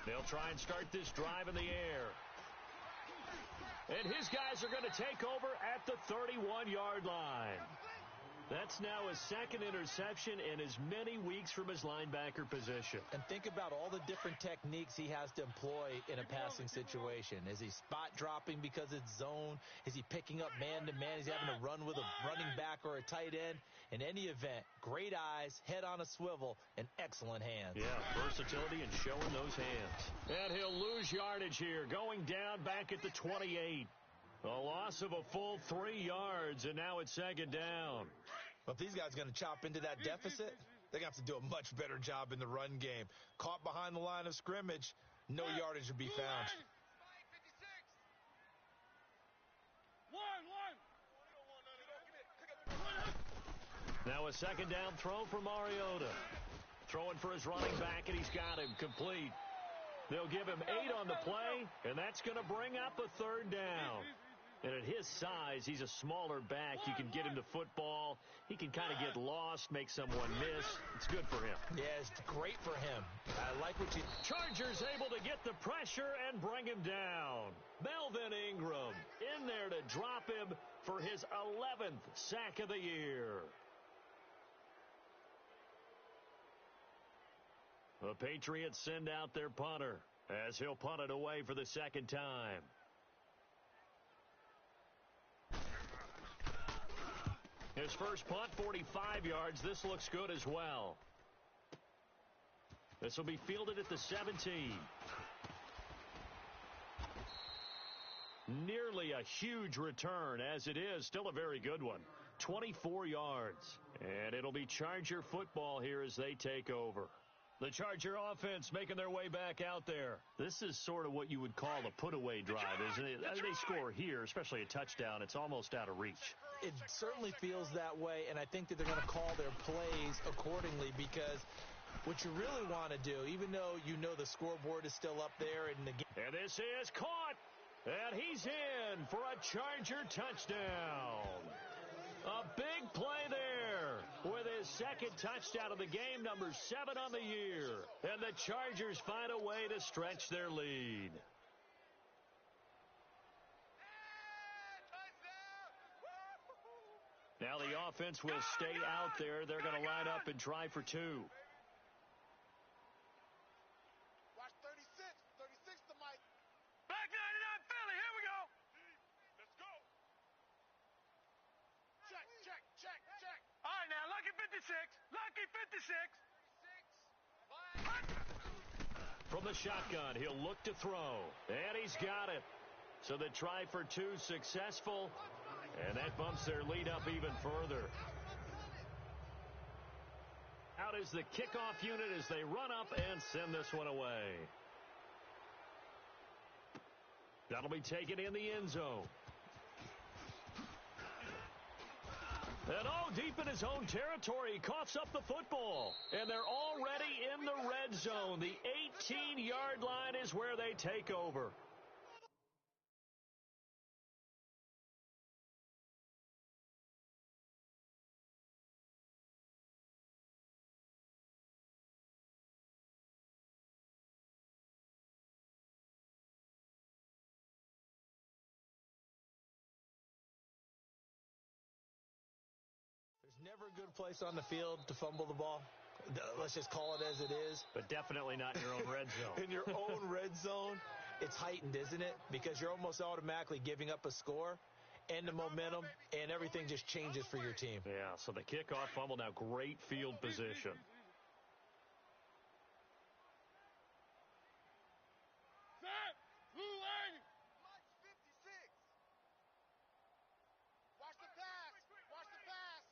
They'll try and start this drive in the air. And his guys are going to take over at the 31-yard line. That's now his second interception in as many weeks from his linebacker position. And think about all the different techniques he has to employ in a passing situation. Is he spot dropping because it's zone? Is he picking up man-to-man? Is he having to run with a running back or a tight end? In any event, great eyes, head on a swivel, and excellent hands. Yeah, versatility and showing those hands. And he'll lose yardage here, going down back at the 28. A loss of a full 3 yards, and now it's second down. Well, if these guys are going to chop into that deficit, they're going to have to do a much better job in the run game. Caught behind the line of scrimmage, no yardage to be found. Now a second down throw for Mariota. Throwing for his running back, and he's got him complete. They'll give him 8 on the play, and that's going to bring up a third down. And at his size, he's a smaller back. You can get him the football. He can kind of get lost, make someone miss. It's good for him. Yeah, it's great for him. I like what you... Chargers able to get the pressure and bring him down. Melvin Ingram in there to drop him for his 11th sack of the year. The Patriots send out their punter as he'll punt it away for the second time. His first punt, 45 yards. This looks good as well. This will be fielded at the 17. Nearly a huge return, as it is. Still a very good one. 24 yards. And it'll be Charger football here as they take over. The Charger offense making their way back out there. This is sort of what you would call a put-away drive, isn't it? As they score here, especially a touchdown, it's almost out of reach. It certainly feels that way, and I think that they're going to call their plays accordingly because what you really want to do, even though you know the scoreboard is still up there in the game. And this is caught, and he's in for a Charger touchdown. A big play there with his second touchdown of the game, number 7 on the year. And the Chargers find a way to stretch their lead. Now the offense will stay out there. They're going to line up and try for 2. Watch 36. 36 to Mike. Back 99 Philly, here we go. Let's go. Check, check, check, check. All right, now, lucky 56. Lucky 56. 36. From the shotgun, he'll look to throw. And he's got it. So the try for 2 successful. And that bumps their lead up even further. Out is the kickoff unit as they run up and send this one away. That'll be taken in the end zone. And deep in his own territory, he coughs up the football. And they're already in the red zone. The 18-yard line is where they take over. There's never a good place on the field to fumble the ball. Let's just call it as it is. But definitely not in your own red zone. In your own red zone, it's heightened, isn't it? Because you're almost automatically giving up a score and the momentum, and everything just changes for your team. Yeah, so the kickoff fumble, now great field position. Set! Blue 80! Mike's 56! Watch the pass! Watch the pass!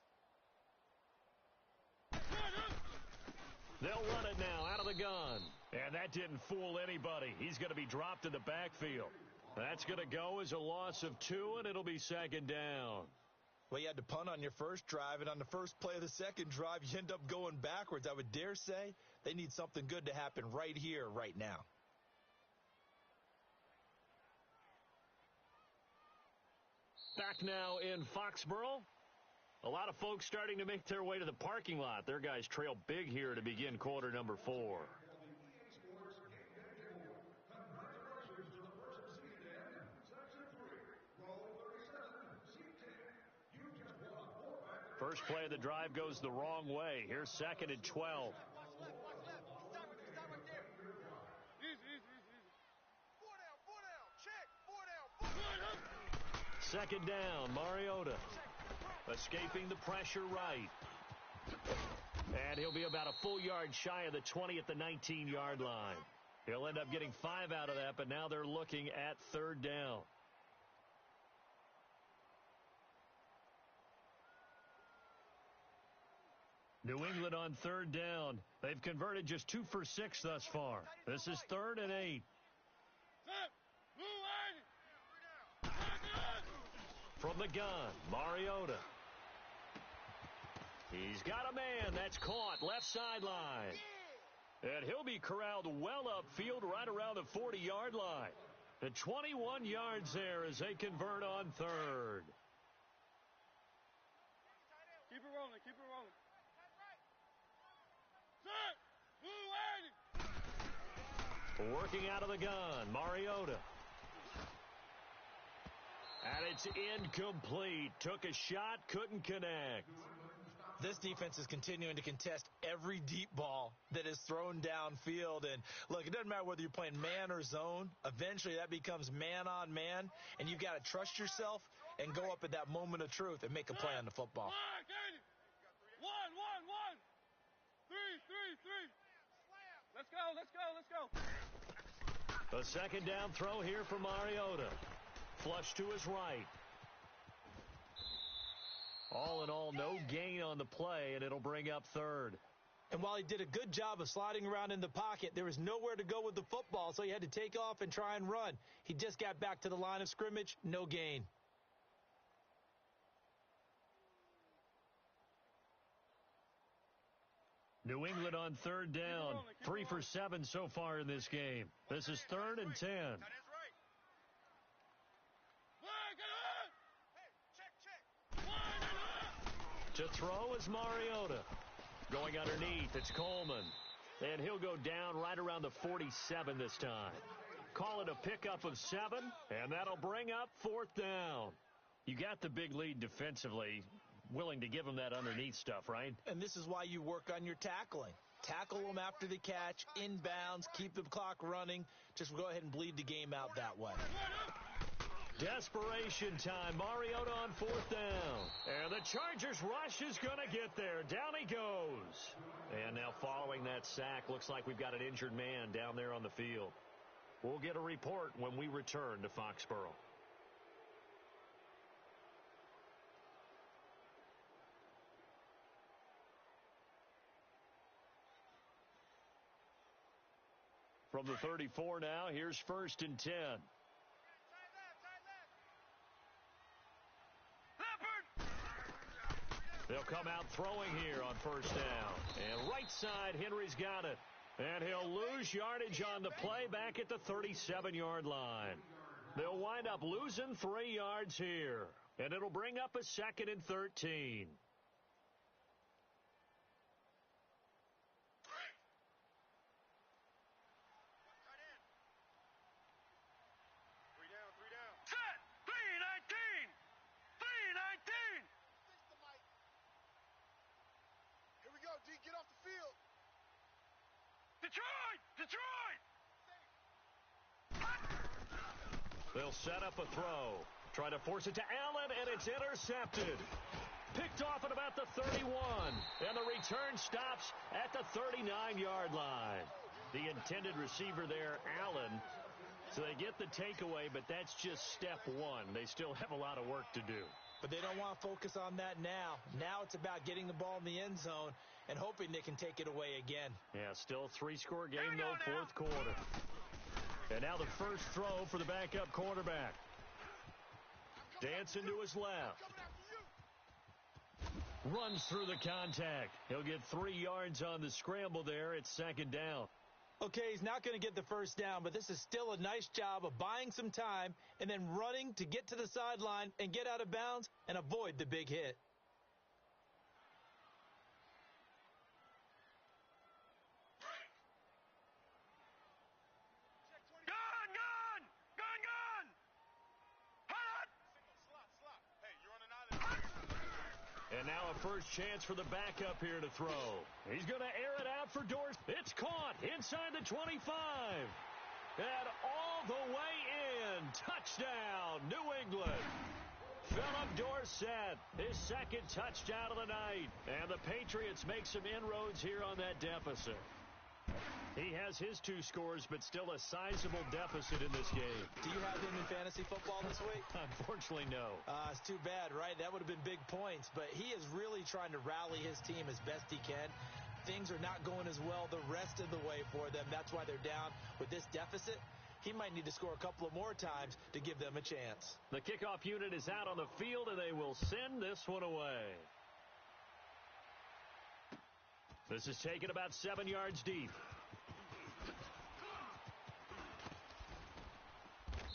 They'll run it now out of the gun. And that didn't fool anybody. He's going to be dropped in the backfield. That's going to go as a loss of 2, and it'll be second down. Well, you had to punt on your first drive, and on the first play of the second drive, you end up going backwards. I would dare say they need something good to happen right here, right now. Back now in Foxborough. A lot of folks starting to make their way to the parking lot. Their guys trail big here to begin quarter number 4. First play of the drive goes the wrong way. Here's second and 12. Watch left, watch left. Stop right there. Easy. 4 down. Check. 4 down. Second down, Mariota. Escaping the pressure right. And he'll be about a full yard shy of the 20 at the 19-yard line. He'll end up getting 5 out of that, but now they're looking at third down. New England on third down. They've converted just 2 for 6 thus far. This is 3rd and 8. From the gun, Mariota. He's got a man. That's caught. Left sideline. And he'll be corralled well upfield right around the 40-yard line. The 21 yards there as they convert on third. Keep it rolling. Working out of the gun, Mariota. And it's incomplete. Took a shot, couldn't connect. This defense is continuing to contest every deep ball that is thrown downfield. And, look, it doesn't matter whether you're playing man or zone. Eventually that becomes man on man, and you've got to trust yourself and go up at that moment of truth and make a play on the football. 1. 3. Let's go. A second down throw here for Mariota. Flush to his right. All in all, no gain on the play, and it'll bring up third. And while he did a good job of sliding around in the pocket, there was nowhere to go with the football, so he had to take off and try and run. He just got back to the line of scrimmage, no gain. New England on third down. 3 for 7 so far in this game. This is 3rd and 10. To throw is Mariota. Going underneath, it's Coleman. And he'll go down right around the 47 this time. Call it a pickup of 7, and that'll bring up 4th down. You got the big lead defensively. Willing to give him that underneath stuff, right? And this is why you work on your tackling. Tackle them after the catch, inbounds, keep the clock running. Just go ahead and bleed the game out that way. Desperation time. Mariota on 4th down. And the Chargers rush is going to get there. Down he goes. And now following that sack, looks like we've got an injured man down there on the field. We'll get a report when we return to Foxborough. From the 34 now, here's 1st and 10. They'll come out throwing here on 1st down. And right side, Henry's got it. And he'll lose yardage on the play back at the 37-yard line. They'll wind up losing 3 yards here. And it'll bring up a 2nd and 13. Get off the field. They'll set up a throw. Try to force it to Allen, and it's intercepted. Picked off at about the 31, and the return stops at the 39-yard line. The intended receiver there, Allen. So they get the takeaway, but that's just step one. They still have a lot of work to do. But they don't want to focus on that now. Now it's about getting the ball in the end zone and hoping they can take it away again. Yeah, still a 3-score game, though, fourth quarter. And now the first throw for the backup quarterback. Dancing to his left. Runs through the contact. He'll get 3 yards on the scramble there. It's second down. Okay, he's not going to get the first down, but this is still a nice job of buying some time and then running to get to the sideline and get out of bounds and avoid the big hit. And now a first chance for the backup here to throw. He's going to air it out for Dorsett. It's caught inside the 25. And all the way in. Touchdown, New England. Philip Dorsett, his second touchdown of the night. And the Patriots make some inroads here on that deficit. He has his 2 scores, but still a sizable deficit in this game. Do you have him in fantasy football this week? Unfortunately, no. It's too bad, right? That would have been big points, but he is really trying to rally his team as best he can. Things are not going as well the rest of the way for them. That's why they're down with this deficit. He might need to score a couple of more times to give them a chance. The kickoff unit is out on the field, and they will send this one away. This is taken about 7 yards deep.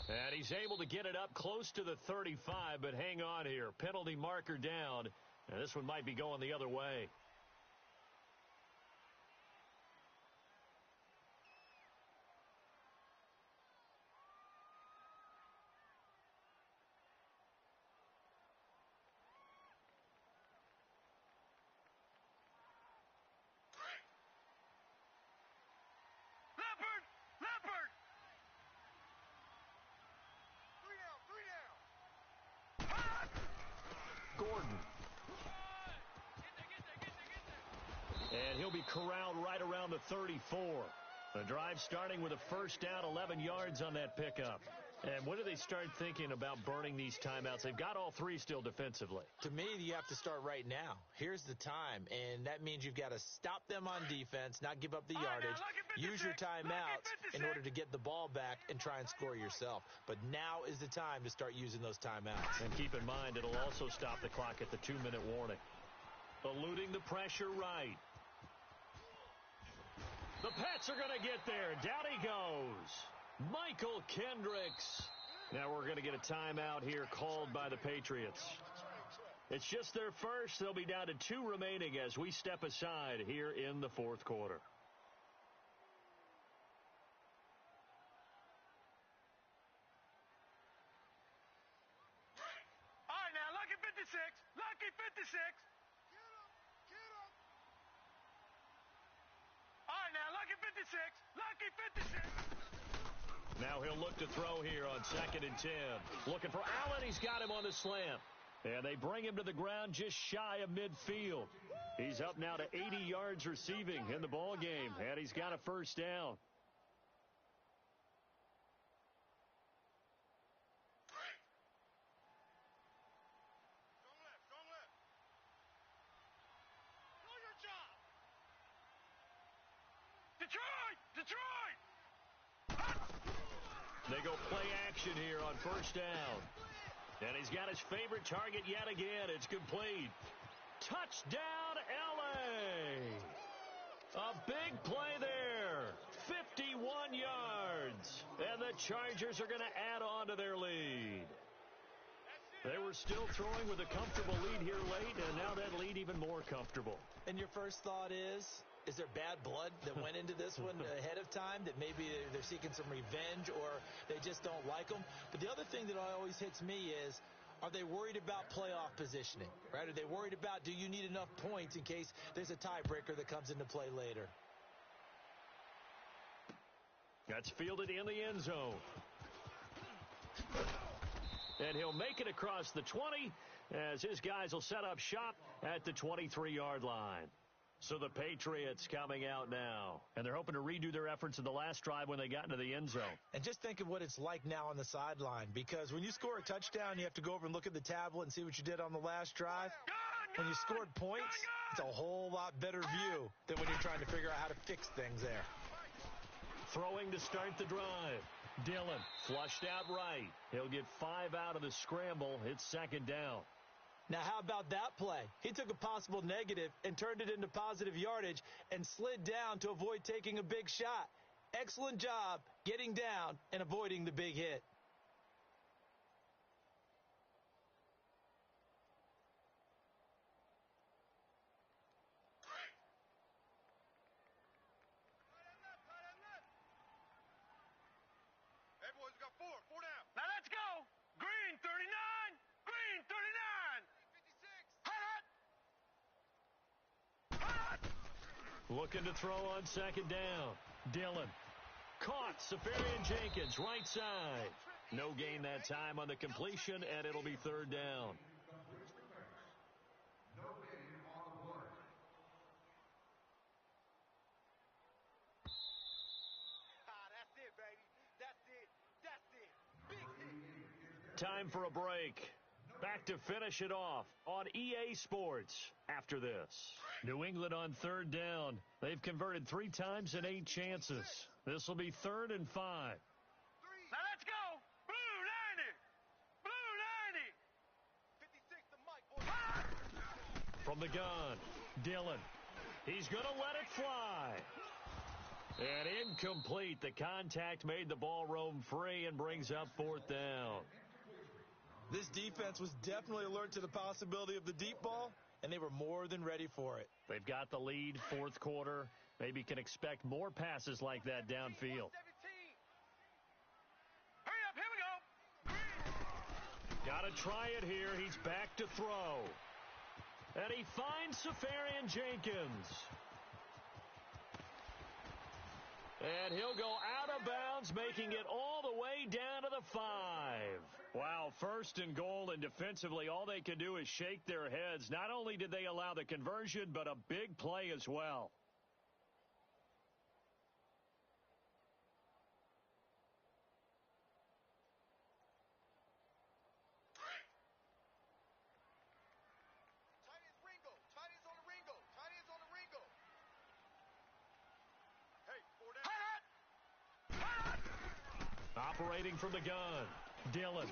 And he's able to get it up close to the 35, but hang on here. Penalty marker down, and this one might be going the other way. Gordon. And he'll be corralled right around the 34. The drive starting with a first down, 11 yards on that pickup. And when do they start thinking about burning these timeouts? They've got all 3 still defensively. To me, you have to start right now. Here's the time, and that means you've got to stop them on defense, not give up the yardage, use your timeouts in order to get the ball back and try and score yourself. But now is the time to start using those timeouts. And keep in mind, it'll also stop the clock at the 2-minute warning. Eluding the pressure right. The Pats are going to get there. Down he goes. Michael Kendricks. Now we're going to get a timeout here called by the Patriots. It's just their first. They'll be down to 2 remaining as we step aside here in the fourth quarter. All right, now, lucky 56. Lucky 56. All right, now, lucky 56. Lucky 56. Now he'll look to throw here on 2nd and 10. Looking for Allen. He's got him on the slant. And they bring him to the ground just shy of midfield. He's up now to 80 yards receiving in the ball game, and he's got a first down. Detroit! They go play action here on first down. And he's got his favorite target yet again. It's complete. Touchdown, L.A. A big play there. 51 yards. And the Chargers are going to add on to their lead. They were still throwing with a comfortable lead here late, and now that lead even more comfortable. And your first thought is there bad blood that went into this one ahead of time, that maybe they're seeking some revenge or they just don't like them? But the other thing that always hits me is, are they worried about playoff positioning, right? Are they worried about, do you need enough points in case there's a tiebreaker that comes into play later? That's fielded in the end zone. And he'll make it across the 20 as his guys will set up shop at the 23-yard line. So the Patriots coming out now, and they're hoping to redo their efforts in the last drive when they got into the end zone. And just think of what it's like now on the sideline, because when you score a touchdown, you have to go over and look at the tablet and see what you did on the last drive. When you scored points, it's a whole lot better view than when you're trying to figure out how to fix things there. Throwing to start the drive. Dillon flushed out right. He'll get 5 out of the scramble. It's second down. Now, how about that play? He took a possible negative and turned it into positive yardage and slid down to avoid taking a big shot. Excellent job getting down and avoiding the big hit. Hey, boys, we got 4 down. Now let's go. Green 39. Green 39. 56. Hut. Looking to throw on second down. Dillon caught. Safarian Jenkins, right side. No gain that time on the completion, and it'll be third down. That's it, baby. That's it. That's it. Big hit. Time for a break. Back to finish it off on EA Sports after this. New England on third down. They've converted 3 times in 8 chances. This will be 3rd and 5. Now let's go. Blue 90. Blue 90. 56 to Mike, boys. From the gun, Dillon. He's going to let it fly. And incomplete. The contact made the ball roam free and brings up 4th down. This defense was definitely alert to the possibility of the deep ball, and they were more than ready for it. They've got the lead, 4th quarter. Maybe can expect more passes like that downfield. 17. Hurry up. Here we go. Got to try it here. He's back to throw. And he finds Safarian Jenkins. And he'll go out of bounds, making it all the way down to the 5. Wow, 1st and goal, and defensively all they can do is shake their heads. Not only did they allow the conversion, but a big play as well. Tight ends Ringo. Tight ends on the Ringo. Tight ends on the Ringo. Hey, 4 down. Operating from the gun, Dillon.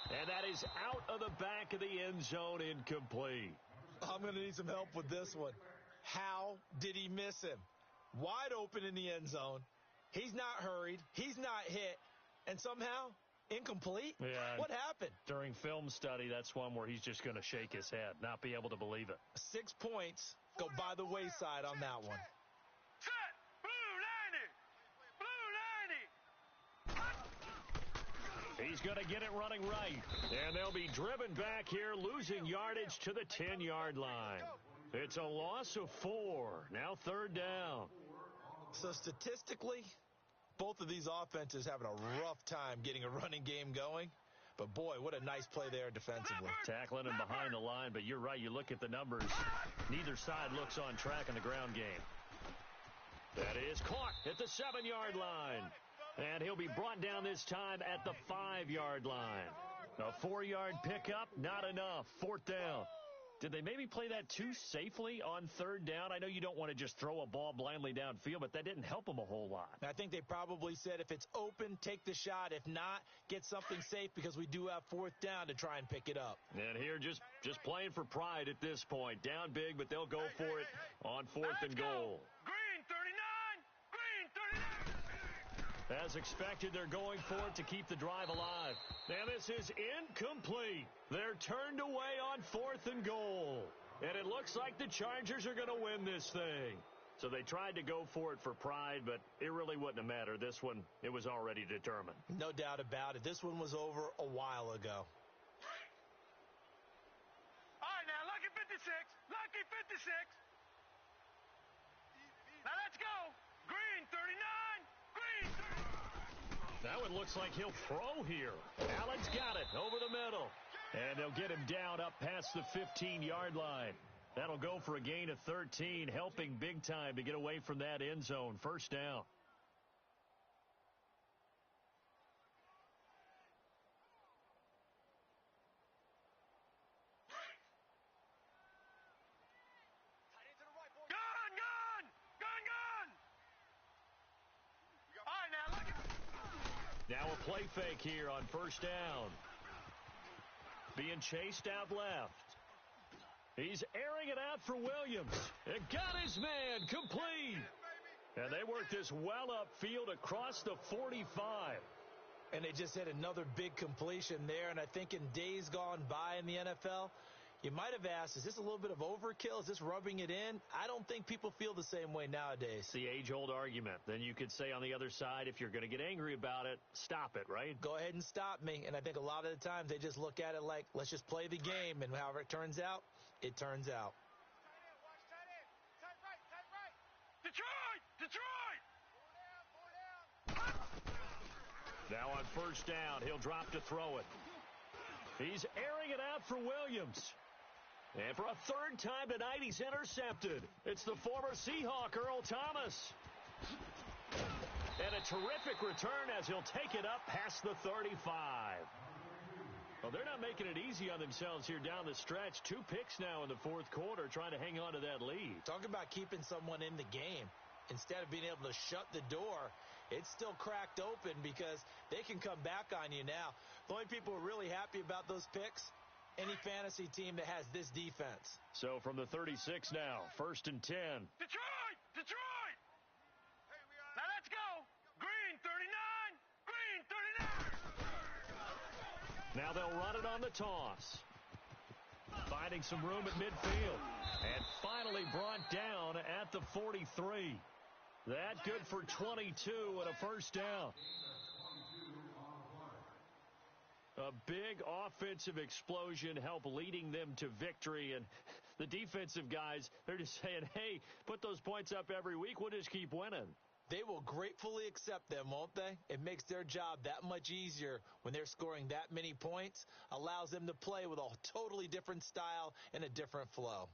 And that is out of the back of the end zone, incomplete. I'm going to need some help with this one. How did he miss him? Wide open in the end zone. He's not hurried. He's not hit. And somehow, incomplete? Yeah. What happened? During film study, that's one where he's just going to shake his head, not be able to believe it. 6 points go by the wayside on that one. Set. Blue 90. Blue 90. He's going to get it running right. And they'll be driven back here, losing yardage to the 10-yard line. It's a loss of 4. Now 3rd down. So statistically, both of these offenses having a rough time getting a running game going. But, boy, what a nice play there defensively. Tackling him behind the line, but you're right. You look at the numbers. Neither side looks on track in the ground game. That is caught at the 7-yard line. And he'll be brought down this time at the 5-yard line. A 4-yard pickup, not enough. 4th down. Did they maybe play that too safely on 3rd down? I know you don't want to just throw a ball blindly downfield, but that didn't help them a whole lot. I think they probably said if it's open, take the shot. If not, get something safe because we do have 4th down to try and pick it up. And here just playing for pride at this point. Down big, but they'll go for it on 4th and goal. Green 39. Green 39. As expected, they're going for it to keep the drive alive. And this is incomplete. They're turned away on 4th and goal. And it looks like the Chargers are going to win this thing. So they tried to go for it for pride, but it really wouldn't have mattered. This one, it was already determined. No doubt about it. This one was over a while ago. All right, now, lucky 56. Lucky 56. Now let's go. Green 39. Green 39. That one looks like he'll throw here. Allen's got it over the middle. And they'll get him down up past the 15-yard line. That'll go for a gain of 13, helping big time to get away from that end zone. First down. Now a play fake here on first down. Being chased out left. He's airing it out for Williams. It got his man complete. And they work this well upfield across the 45. And they just hit another big completion there. And I think in days gone by in the NFL, you might have asked, is this a little bit of overkill? Is this rubbing it in? I don't think people feel the same way nowadays. It's the age-old argument. Then you could say on the other side, if you're going to get angry about it, stop it, right? Go ahead and stop me. And I think a lot of the times they just look at it like, let's just play the game. And however it turns out, it turns out. Detroit! Now on first down, he'll drop to throw it. He's airing it out for Williams. And for a third time tonight, he's intercepted. It's the former Seahawk, Earl Thomas. And a terrific return as he'll take it up past the 35. Well, they're not making it easy on themselves here down the stretch. 2 picks now in the fourth quarter trying to hang on to that lead. Talk about keeping someone in the game. Instead of being able to shut the door, it's still cracked open because they can come back on you now. The only people who are really happy about those picks, any fantasy team that has this defense. So from the 36 now, first and 10. Detroit! Detroit! Now let's go! Green 39! Green 39! Now they'll run it on the toss. Finding some room at midfield. And finally brought down at the 43. That good for 22 and a first down. A big offensive explosion helped leading them to victory. And the defensive guys, they're just saying, hey, put those points up every week. We'll just keep winning. They will gratefully accept them, won't they? It makes their job that much easier when they're scoring that many points. Allows them to play with a totally different style and a different flow.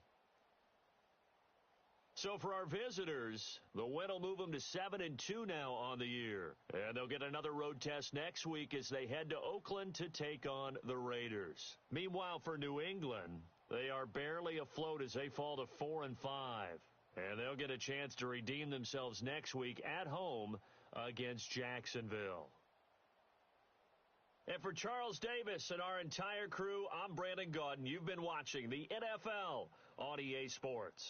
So for our visitors, the win will move them to 7-2 now on the year. And they'll get another road test next week as they head to Oakland to take on the Raiders. Meanwhile, for New England, they are barely afloat as they fall to 4-5. And they'll get a chance to redeem themselves next week at home against Jacksonville. And for Charles Davis and our entire crew, I'm Brandon Gaudin. You've been watching the NFL on EA Sports.